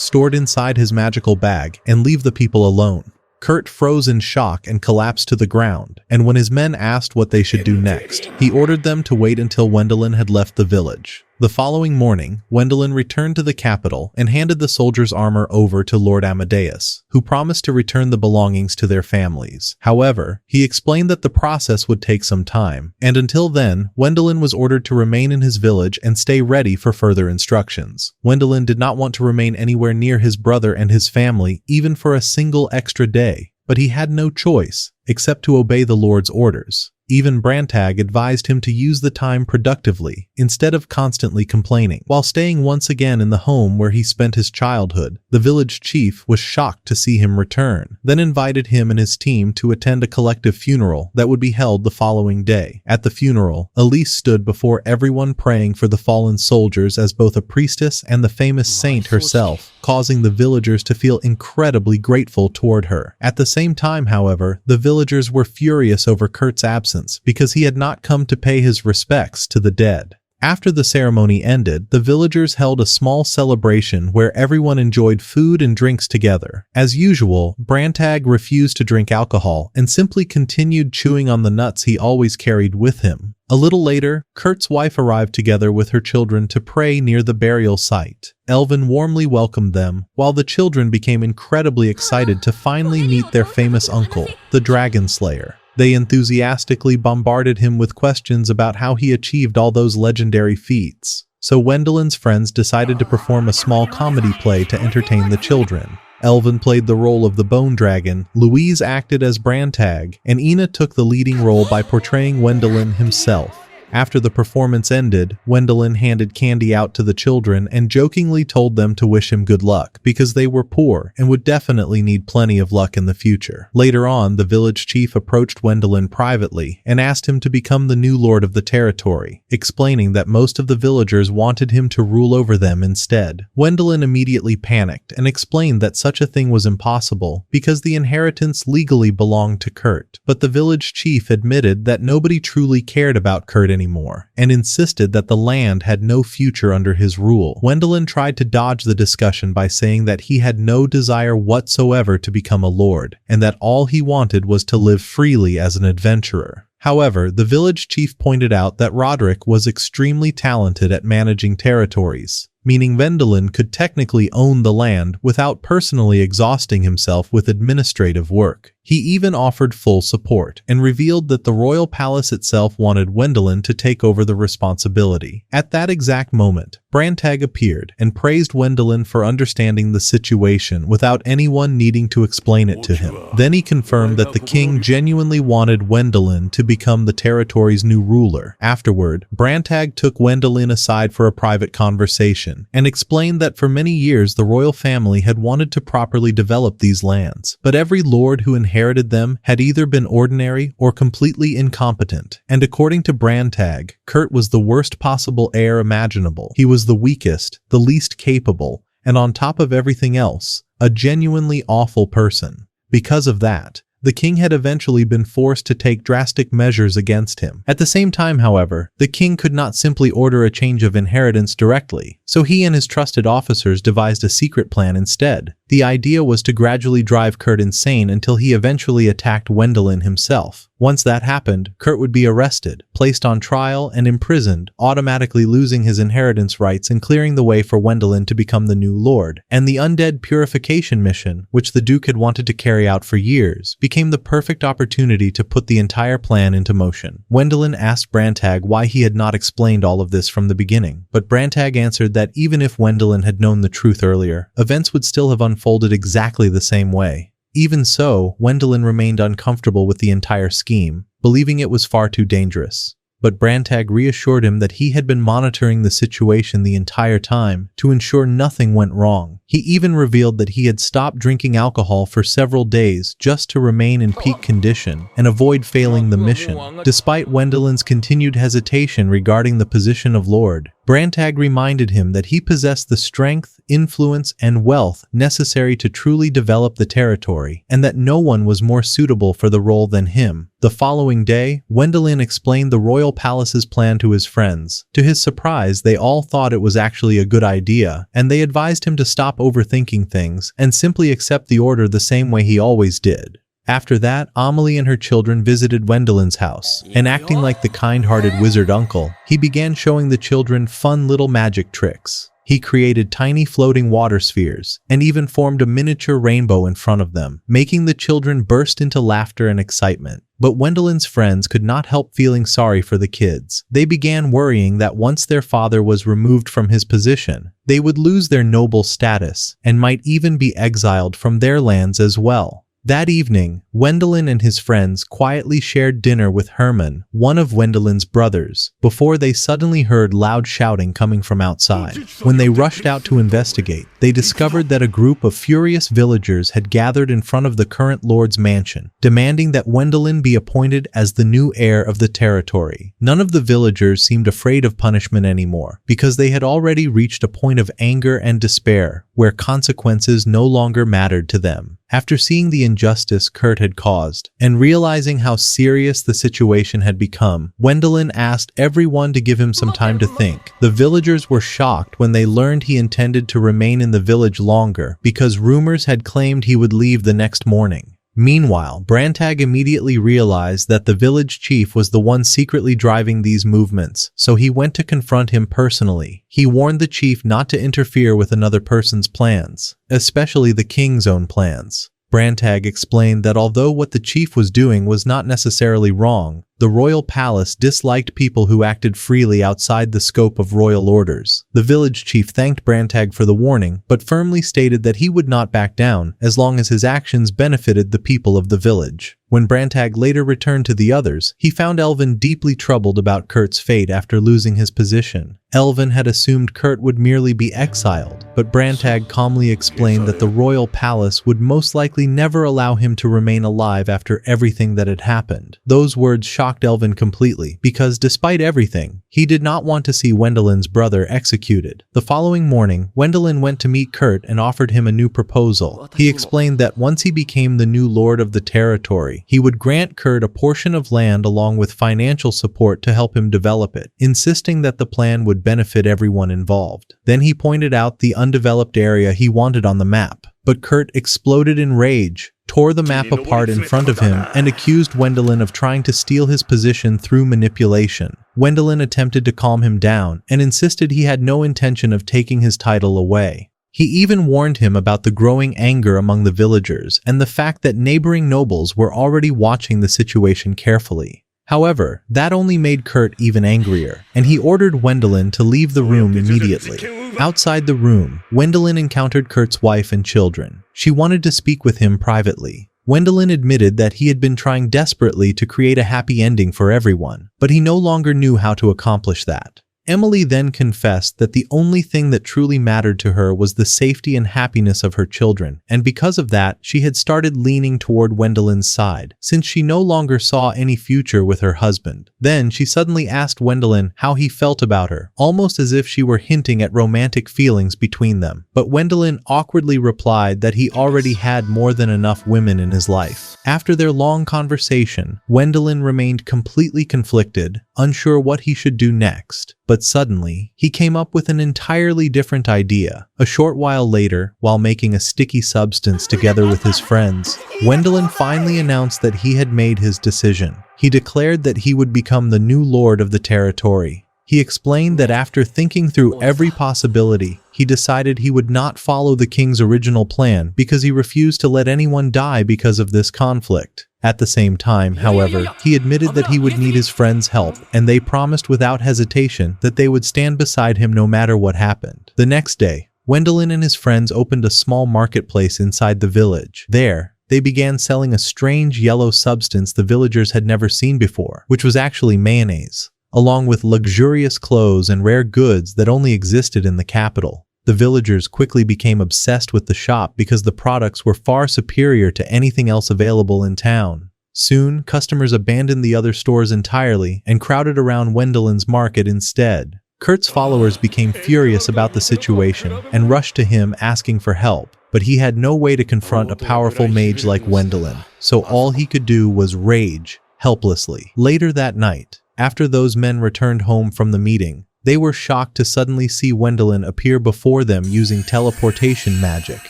stored inside his magical bag and leave the people alone. Kurt froze in shock and collapsed to the ground, and when his men asked what they should do next, he ordered them to wait until Gwendolyn had left the village. The following morning, Gwendolyn returned to the capital and handed the soldiers' armor over to Lord Amadeus, who promised to return the belongings to their families. However, he explained that the process would take some time, and until then, Gwendolyn was ordered to remain in his village and stay ready for further instructions. Gwendolyn did not want to remain anywhere near his brother and his family even for a single extra day, but he had no choice except to obey the Lord's orders. Even Brantag advised him to use the time productively, instead of constantly complaining. While staying once again in the home where he spent his childhood, the village chief was shocked to see him return, then invited him and his team to attend a collective funeral that would be held the following day. At the funeral, Elise stood before everyone praying for the fallen soldiers as both a priestess and the famous saint herself, causing the villagers to feel incredibly grateful toward her. At the same time, however, the villagers were furious over Kurt's absence because he had not come to pay his respects to the dead. After the ceremony ended, the villagers held a small celebration where everyone enjoyed food and drinks together. As usual, Brantag refused to drink alcohol and simply continued chewing on the nuts he always carried with him. A little later, Kurt's wife arrived together with her children to pray near the burial site. Elvin warmly welcomed them, while the children became incredibly excited to finally meet their famous uncle, the Dragon Slayer. They enthusiastically bombarded him with questions about how he achieved all those legendary feats. So Gwendolyn's friends decided to perform a small comedy play to entertain the children. Elvin played the role of the Bone Dragon, Louise acted as Brantag, and Ina took the leading role by portraying Gwendolyn himself. After the performance ended, Gwendolyn handed candy out to the children and jokingly told them to wish him good luck because they were poor and would definitely need plenty of luck in the future. Later on, the village chief approached Gwendolyn privately and asked him to become the new lord of the territory, explaining that most of the villagers wanted him to rule over them instead. Gwendolyn immediately panicked and explained that such a thing was impossible because the inheritance legally belonged to Kurt. But the village chief admitted that nobody truly cared about Kurt anymore, and insisted that the land had no future under his rule. Gwendolyn tried to dodge the discussion by saying that he had no desire whatsoever to become a lord, and that all he wanted was to live freely as an adventurer. However, the village chief pointed out that Roderick was extremely talented at managing territories, meaning Gwendolyn could technically own the land without personally exhausting himself with administrative work. He even offered full support and revealed that the royal palace itself wanted Wendelin to take over the responsibility. At that exact moment, Brantag appeared and praised Wendelin for understanding the situation without anyone needing to explain it to him. Then he confirmed that the king genuinely wanted Wendelin to become the territory's new ruler. Afterward, Brantag took Wendelin aside for a private conversation and explained that for many years the royal family had wanted to properly develop these lands, but every lord who inherited them had either been ordinary or completely incompetent. And according to Brantag, Kurt was the worst possible heir imaginable. He was the weakest, the least capable, and on top of everything else, a genuinely awful person. Because of that, the king had eventually been forced to take drastic measures against him. At the same time, however, the king could not simply order a change of inheritance directly, so he and his trusted officers devised a secret plan instead. The idea was to gradually drive Kurt insane until he eventually attacked Wendelin himself. Once that happened, Kurt would be arrested, placed on trial, and imprisoned, automatically losing his inheritance rights and clearing the way for Wendelin to become the new lord. And the undead purification mission, which the Duke had wanted to carry out for years, became the perfect opportunity to put the entire plan into motion. Wendelin asked Brantag why he had not explained all of this from the beginning, but Brantag answered that even if Wendelin had known the truth earlier, events would still have unfolded exactly the same way. Even so, Wendelin remained uncomfortable with the entire scheme, believing it was far too dangerous. But Brantag reassured him that he had been monitoring the situation the entire time to ensure nothing went wrong. He even revealed that he had stopped drinking alcohol for several days just to remain in peak condition and avoid failing the mission. Despite Wendelin's continued hesitation regarding the position of Lord, Brantag reminded him that he possessed the strength, influence, and wealth necessary to truly develop the territory, and that no one was more suitable for the role than him. The following day, Wendelin explained the royal palace's plan to his friends. To his surprise, they all thought it was actually a good idea, and they advised him to stop overthinking things and simply accept the order the same way he always did. After that, Amelie and her children visited Wendelin's house, and acting like the kind-hearted wizard uncle, he began showing the children fun little magic tricks. He created tiny floating water spheres, and even formed a miniature rainbow in front of them, making the children burst into laughter and excitement. But Wendelin's friends could not help feeling sorry for the kids. They began worrying that once their father was removed from his position, they would lose their noble status, and might even be exiled from their lands as well. That evening, Wendelin and his friends quietly shared dinner with Herman, one of Wendelin's brothers, before they suddenly heard loud shouting coming from outside. When they rushed out to investigate, they discovered that a group of furious villagers had gathered in front of the current lord's mansion, demanding that Wendelin be appointed as the new heir of the territory. None of the villagers seemed afraid of punishment anymore, because they had already reached a point of anger and despair, where consequences no longer mattered to them. After seeing the injustice Kurt had caused, and realizing how serious the situation had become, Wendelin asked everyone to give him some time to think. The villagers were shocked when they learned he intended to remain in the village longer, because rumors had claimed he would leave the next morning. Meanwhile, Brantag immediately realized that the village chief was the one secretly driving these movements, so he went to confront him personally. He warned the chief not to interfere with another person's plans, especially the king's own plans. Brantag explained that although what the chief was doing was not necessarily wrong, the royal palace disliked people who acted freely outside the scope of royal orders. The village chief thanked Brantag for the warning, but firmly stated that he would not back down as long as his actions benefited the people of the village. When Brantag later returned to the others, he found Elvin deeply troubled about Kurt's fate after losing his position. Elvin had assumed Kurt would merely be exiled, but Brantag calmly explained that the royal palace would most likely never allow him to remain alive after everything that had happened. Those words shocked Elvin completely, because despite everything, he did not want to see Wendelin's brother executed. The following morning, Wendelin went to meet Kurt and offered him a new proposal. He explained that once he became the new lord of the territory, he would grant Kurt a portion of land along with financial support to help him develop it, insisting that the plan would benefit everyone involved. Then he pointed out the undeveloped area he wanted on the map, but Kurt exploded in rage, tore the map apart in front of him, and accused Wendelin of trying to steal his position through manipulation. Wendelin attempted to calm him down and insisted he had no intention of taking his title away. He even warned him about the growing anger among the villagers and the fact that neighboring nobles were already watching the situation carefully. However, that only made Kurt even angrier, and he ordered Wendelin to leave the room immediately. Outside the room, Wendelin encountered Kurt's wife and children. She wanted to speak with him privately. Wendelin admitted that he had been trying desperately to create a happy ending for everyone, but he no longer knew how to accomplish that. Emily then confessed that the only thing that truly mattered to her was the safety and happiness of her children, and because of that, she had started leaning toward Wendelin's side, since she no longer saw any future with her husband. Then she suddenly asked Wendelin how he felt about her, almost as if she were hinting at romantic feelings between them. But Wendelin awkwardly replied that he already had more than enough women in his life. After their long conversation, Wendelin remained completely conflicted, unsure what he should do next. But suddenly, he came up with an entirely different idea. A short while later, while making a sticky substance together with his friends, Wendelin finally announced that he had made his decision. He declared that he would become the new lord of the territory. He explained that after thinking through every possibility, he decided he would not follow the king's original plan because he refused to let anyone die because of this conflict. At the same time, however, he admitted that he would need his friends' help, and they promised without hesitation that they would stand beside him no matter what happened. The next day, Wendelin and his friends opened a small marketplace inside the village. There, they began selling a strange yellow substance the villagers had never seen before, which was actually mayonnaise, along with luxurious clothes and rare goods that only existed in the capital. The villagers quickly became obsessed with the shop because the products were far superior to anything else available in town. Soon, customers abandoned the other stores entirely and crowded around Wendelin's market instead. Kurt's followers became furious about the situation and rushed to him asking for help, but he had no way to confront a powerful mage like Wendelin, so all he could do was rage helplessly. Later that night, after those men returned home from the meeting, they were shocked to suddenly see Wendelin appear before them using teleportation magic,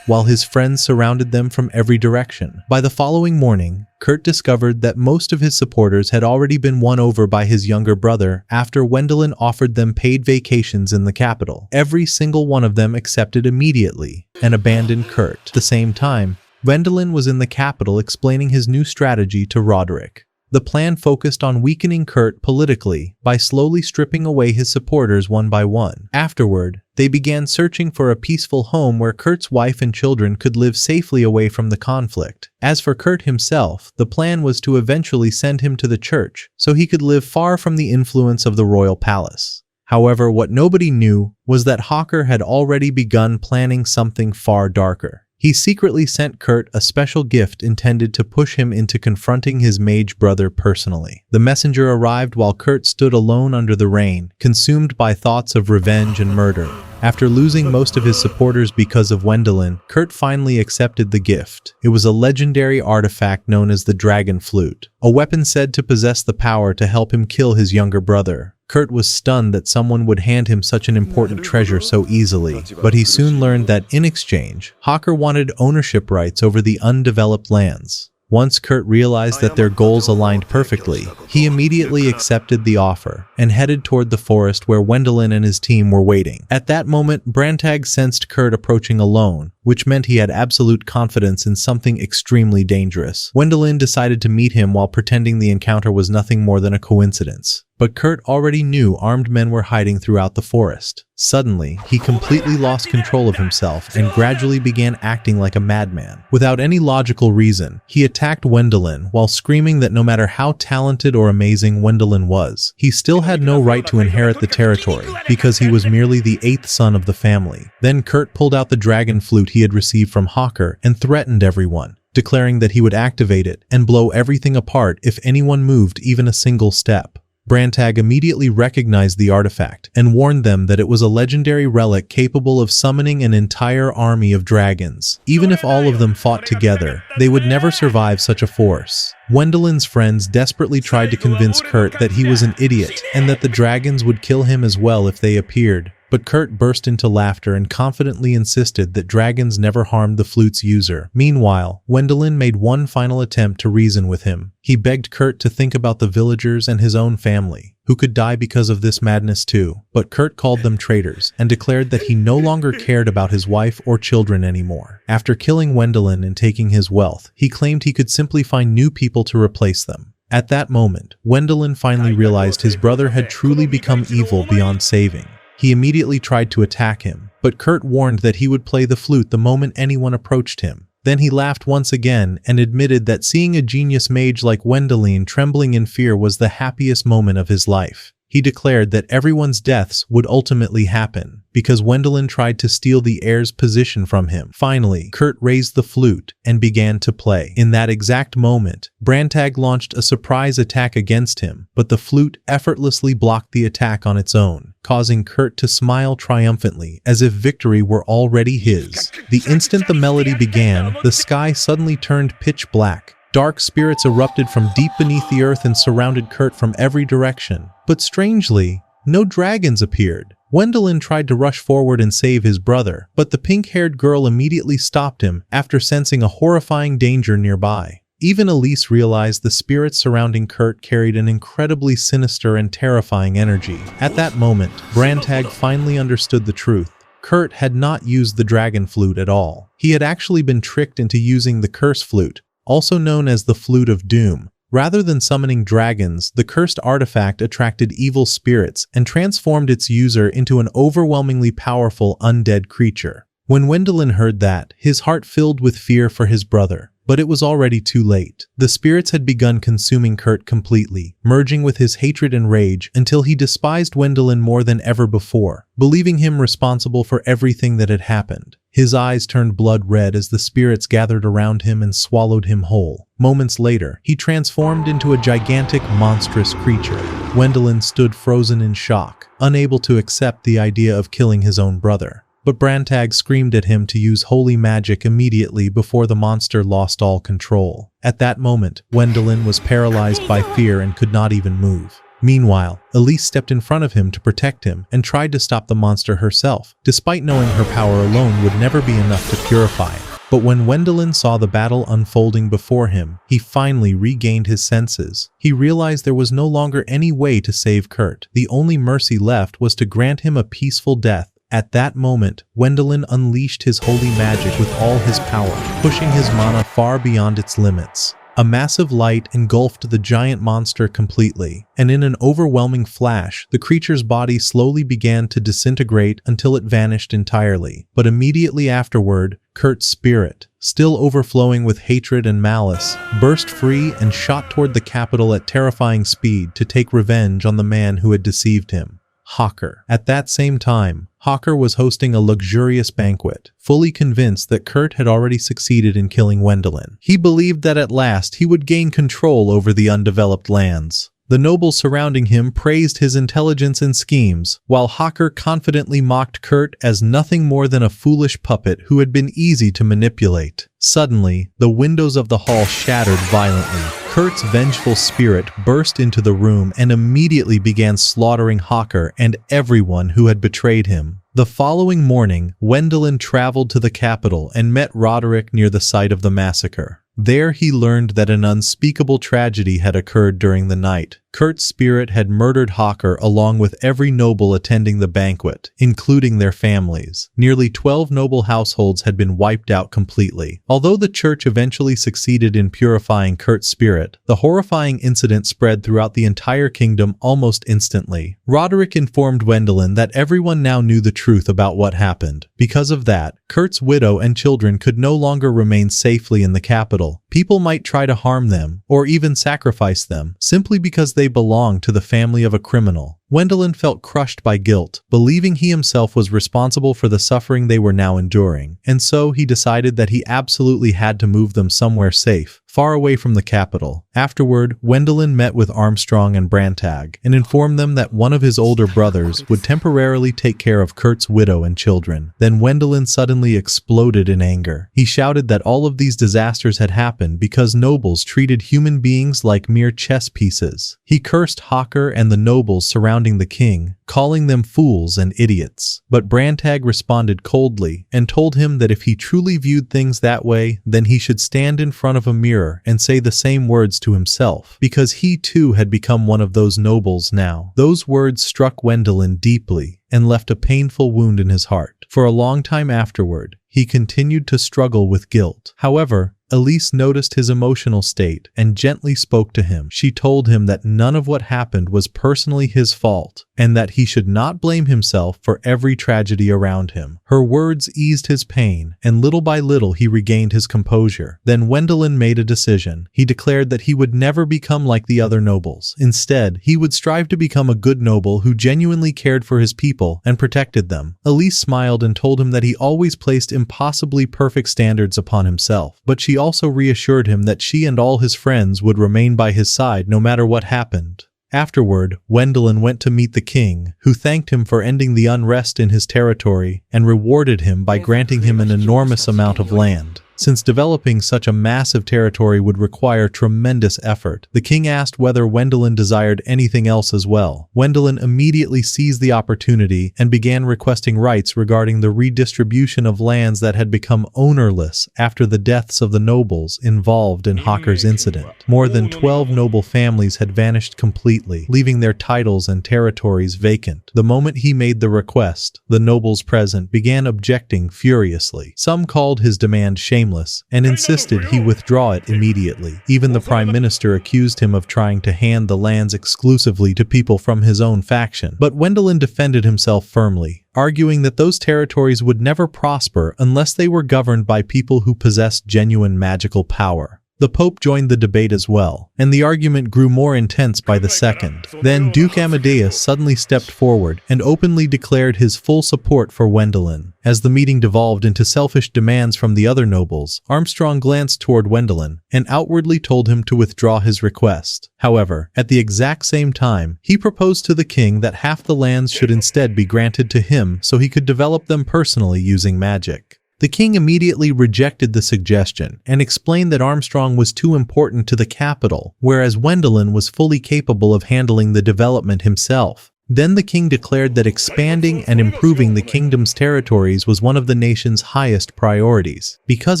while his friends surrounded them from every direction. By the following morning, Kurt discovered that most of his supporters had already been won over by his younger brother after Wendelin offered them paid vacations in the capital. Every single one of them accepted immediately and abandoned Kurt. At the same time, Wendelin was in the capital explaining his new strategy to Roderick. The plan focused on weakening Kurt politically by slowly stripping away his supporters one by one. Afterward, they began searching for a peaceful home where Kurt's wife and children could live safely away from the conflict. As for Kurt himself, the plan was to eventually send him to the church so he could live far from the influence of the royal palace. However, what nobody knew was that Hawker had already begun planning something far darker. He secretly sent Kurt a special gift intended to push him into confronting his mage brother personally. The messenger arrived while Kurt stood alone under the rain, consumed by thoughts of revenge and murder. After losing most of his supporters because of Wendelin, Kurt finally accepted the gift. It was a legendary artifact known as the Dragon Flute, a weapon said to possess the power to help him kill his younger brother. Kurt was stunned that someone would hand him such an important treasure so easily, but he soon learned that in exchange, Hawker wanted ownership rights over the undeveloped lands. Once Kurt realized that their goals aligned perfectly, he immediately accepted the offer and headed toward the forest where Wendelin and his team were waiting. At that moment, Brantag sensed Kurt approaching alone, which meant he had absolute confidence in something extremely dangerous. Wendelin decided to meet him while pretending the encounter was nothing more than a coincidence. But Kurt already knew armed men were hiding throughout the forest. Suddenly, he completely lost control of himself and gradually began acting like a madman. Without any logical reason, he attacked Wendelin while screaming that no matter how talented or amazing Wendelin was, he still had no right to inherit the territory because he was merely the 8th son of the family. Then Kurt pulled out the dragon flute he had received from Hawker and threatened everyone, declaring that he would activate it and blow everything apart if anyone moved even a single step. Brantag immediately recognized the artifact and warned them that it was a legendary relic capable of summoning an entire army of dragons. Even if all of them fought together, they would never survive such a force. Wendelin's friends desperately tried to convince Kurt that he was an idiot and that the dragons would kill him as well if they appeared. but Kurt burst into laughter and confidently insisted that dragons never harmed the flute's user. Meanwhile, Wendelin made one final attempt to reason with him. He begged Kurt to think about the villagers and his own family, who could die because of this madness too. But Kurt called them traitors and declared that he no longer cared about his wife or children anymore. After killing Wendelin and taking his wealth, he claimed he could simply find new people to replace them. At that moment, Wendelin finally realized his brother had truly become evil beyond saving. He immediately tried to attack him, but Kurt warned that he would play the flute the moment anyone approached him. Then he laughed once again and admitted that seeing a genius mage like Wendelin trembling in fear was the happiest moment of his life. He declared that everyone's deaths would ultimately happen, because Wendelin tried to steal the heir's position from him. Finally, Kurt raised the flute and began to play. In that exact moment, Brantag launched a surprise attack against him, but the flute effortlessly blocked the attack on its own, causing Kurt to smile triumphantly as if victory were already his. The instant the melody began, the sky suddenly turned pitch black. Dark spirits erupted from deep beneath the earth and surrounded Kurt from every direction. But strangely, no dragons appeared. Wendelin tried to rush forward and save his brother, but the pink-haired girl immediately stopped him after sensing a horrifying danger nearby. Even Elise realized the spirits surrounding Kurt carried an incredibly sinister and terrifying energy. At that moment, Brantag finally understood the truth. Kurt had not used the dragon flute at all. He had actually been tricked into using the curse flute, also known as the Flute of Doom. Rather than summoning dragons, the cursed artifact attracted evil spirits and transformed its user into an overwhelmingly powerful undead creature. When Wendelin heard that, his heart filled with fear for his brother. But it was already too late. The spirits had begun consuming Kurt completely, merging with his hatred and rage until he despised Wendelin more than ever before, believing him responsible for everything that had happened. His eyes turned blood red as the spirits gathered around him and swallowed him whole. Moments later, he transformed into a gigantic, monstrous creature. Wendelin stood frozen in shock, unable to accept the idea of killing his own brother. But Brantag screamed at him to use holy magic immediately before the monster lost all control. At that moment, Wendelin was paralyzed by fear and could not even move. Meanwhile, Elise stepped in front of him to protect him and tried to stop the monster herself, despite knowing her power alone would never be enough to purify it. But when Wendelin saw the battle unfolding before him, he finally regained his senses. He realized there was no longer any way to save Kurt. The only mercy left was to grant him a peaceful death. At that moment, Wendelin unleashed his holy magic with all his power, pushing his mana far beyond its limits. A massive light engulfed the giant monster completely, and in an overwhelming flash, the creature's body slowly began to disintegrate until it vanished entirely. But immediately afterward, Kurt's spirit, still overflowing with hatred and malice, burst free and shot toward the capital at terrifying speed to take revenge on the man who had deceived him. Hawker. At that same time, Hawker was hosting a luxurious banquet, fully convinced that Kurt had already succeeded in killing Wendelin. He believed that at last he would gain control over the undeveloped lands. The nobles surrounding him praised his intelligence and schemes, while Hawker confidently mocked Kurt as nothing more than a foolish puppet who had been easy to manipulate. Suddenly, the windows of the hall shattered violently. Kurt's vengeful spirit burst into the room and immediately began slaughtering Hawker and everyone who had betrayed him. The following morning, Wendelin traveled to the capital and met Roderick near the site of the massacre. There he learned that an unspeakable tragedy had occurred during the night. Kurt's spirit had murdered Hawker along with every noble attending the banquet, including their families. Nearly 12 noble households had been wiped out completely. Although the church eventually succeeded in purifying Kurt's spirit, the horrifying incident spread throughout the entire kingdom almost instantly. Roderick informed Wendelin that everyone now knew the truth about what happened. Because of that, Kurt's widow and children could no longer remain safely in the capital. People might try to harm them, or even sacrifice them, simply because they belonged to the family of a criminal. Wendelin felt crushed by guilt, believing he himself was responsible for the suffering they were now enduring, and so he decided that he absolutely had to move them somewhere safe, far away from the capital. Afterward, Wendelin met with Armstrong and Brantag and informed them that one of his older brothers would temporarily take care of Kurt's widow and children. Then Wendelin suddenly exploded in anger. He shouted that all of these disasters had happened because nobles treated human beings like mere chess pieces. He cursed Hawker and the nobles surrounding the king, calling them fools and idiots. But Brantag responded coldly and told him that if he truly viewed things that way, then he should stand in front of a mirror and say the same words to himself, because he too had become one of those nobles now. Those words struck Wendelin deeply and left a painful wound in his heart. For a long time afterward, he continued to struggle with guilt. However, Elise noticed his emotional state and gently spoke to him. She told him that none of what happened was personally his fault and that he should not blame himself for every tragedy around him. Her words eased his pain, and little by little he regained his composure. Then Wendelin made a decision. He declared that he would never become like the other nobles. Instead, he would strive to become a good noble who genuinely cared for his people and protected them. Elise smiled and told him that he always placed impossibly perfect standards upon himself, but she also reassured him that she and all his friends would remain by his side no matter what happened. Afterward, Wendelin went to meet the king, who thanked him for ending the unrest in his territory and rewarded him by granting him an enormous amount of land. Since developing such a massive territory would require tremendous effort, the king asked whether Wendelin desired anything else as well. Wendelin immediately seized the opportunity and began requesting rights regarding the redistribution of lands that had become ownerless after the deaths of the nobles involved in Hawker's incident. More than 12 noble families had vanished completely, leaving their titles and territories vacant. The moment he made the request, the nobles present began objecting furiously. Some called his demand shameless and insisted he withdraw it immediately. Even the prime minister accused him of trying to hand the lands exclusively to people from his own faction. But Wendelin defended himself firmly, arguing that those territories would never prosper unless they were governed by people who possessed genuine magical power. The Pope joined the debate as well, and the argument grew more intense by the second. Then Duke Amadeus suddenly stepped forward and openly declared his full support for Wendelin. As the meeting devolved into selfish demands from the other nobles, Armstrong glanced toward Wendelin and outwardly told him to withdraw his request. However, at the exact same time, he proposed to the king that half the lands should instead be granted to him so he could develop them personally using magic. The king immediately rejected the suggestion and explained that Armstrong was too important to the capital, whereas Wendelin was fully capable of handling the development himself. Then the king declared that expanding and improving the kingdom's territories was one of the nation's highest priorities. Because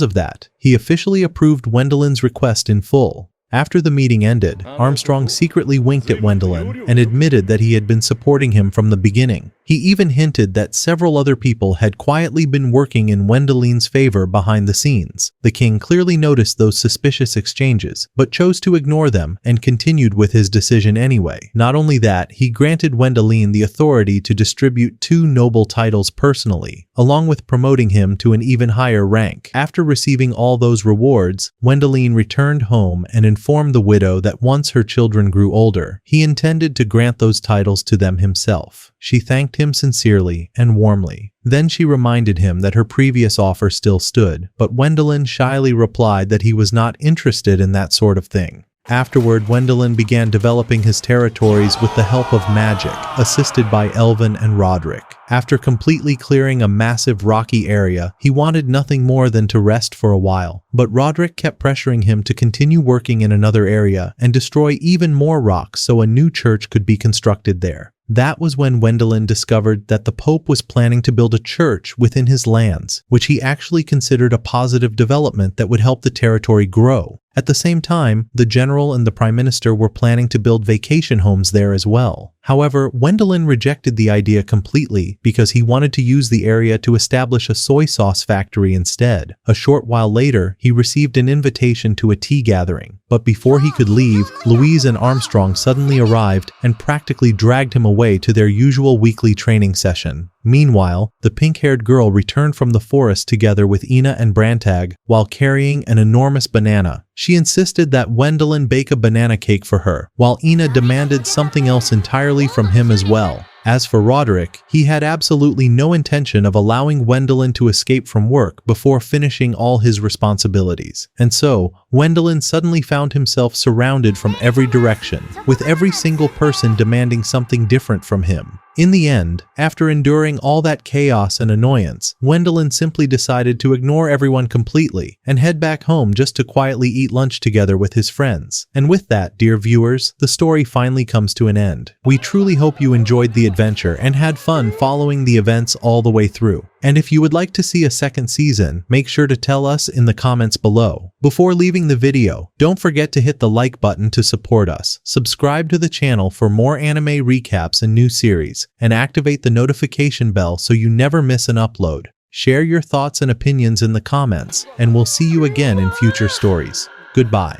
of that, he officially approved Wendelin's request in full. After the meeting ended, Armstrong secretly winked at Wendelin and admitted that he had been supporting him from the beginning. He even hinted that several other people had quietly been working in Wendelin's favor behind the scenes. The king clearly noticed those suspicious exchanges, but chose to ignore them and continued with his decision anyway. Not only that, he granted Wendelin the authority to distribute 2 noble titles personally, along with promoting him to an even higher rank. After receiving all those rewards, Wendelin returned home and informed the widow that once her children grew older, he intended to grant those titles to them himself. She thanked him sincerely and warmly. Then she reminded him that her previous offer still stood, but Wendelin shyly replied that he was not interested in that sort of thing. Afterward, Wendelin began developing his territories with the help of magic, assisted by Elvin and Roderick. After completely clearing a massive rocky area, he wanted nothing more than to rest for a while. But Roderick kept pressuring him to continue working in another area and destroy even more rocks so a new church could be constructed there. That was when Wendelin discovered that the Pope was planning to build a church within his lands, which he actually considered a positive development that would help the territory grow. At the same time, the general and the prime minister were planning to build vacation homes there as well. However, Wendelin rejected the idea completely because he wanted to use the area to establish a soy sauce factory instead. A short while later, he received an invitation to a tea gathering. But before he could leave, Louise and Armstrong suddenly arrived and practically dragged him away to their usual weekly training session. Meanwhile, the pink-haired girl returned from the forest together with Ina and Brantag while carrying an enormous banana. She insisted that Wendelin bake a banana cake for her, while Ina demanded something else entirely from him as well. As for Roderick, he had absolutely no intention of allowing Wendelin to escape from work before finishing all his responsibilities. And so, Wendelin suddenly found himself surrounded from every direction, with every single person demanding something different from him. In the end, after enduring all that chaos and annoyance, Wendelin simply decided to ignore everyone completely and head back home just to quietly eat lunch together with his friends. And with that, dear viewers, the story finally comes to an end. We truly hope you enjoyed the adventure and had fun following the events all the way through. And if you would like to see a second season, make sure to tell us in the comments below. Before leaving the video, don't forget to hit the like button to support us, subscribe to the channel for more anime recaps and new series, and activate the notification bell so you never miss an upload. Share your thoughts and opinions in the comments, and we'll see you again in future stories. Goodbye.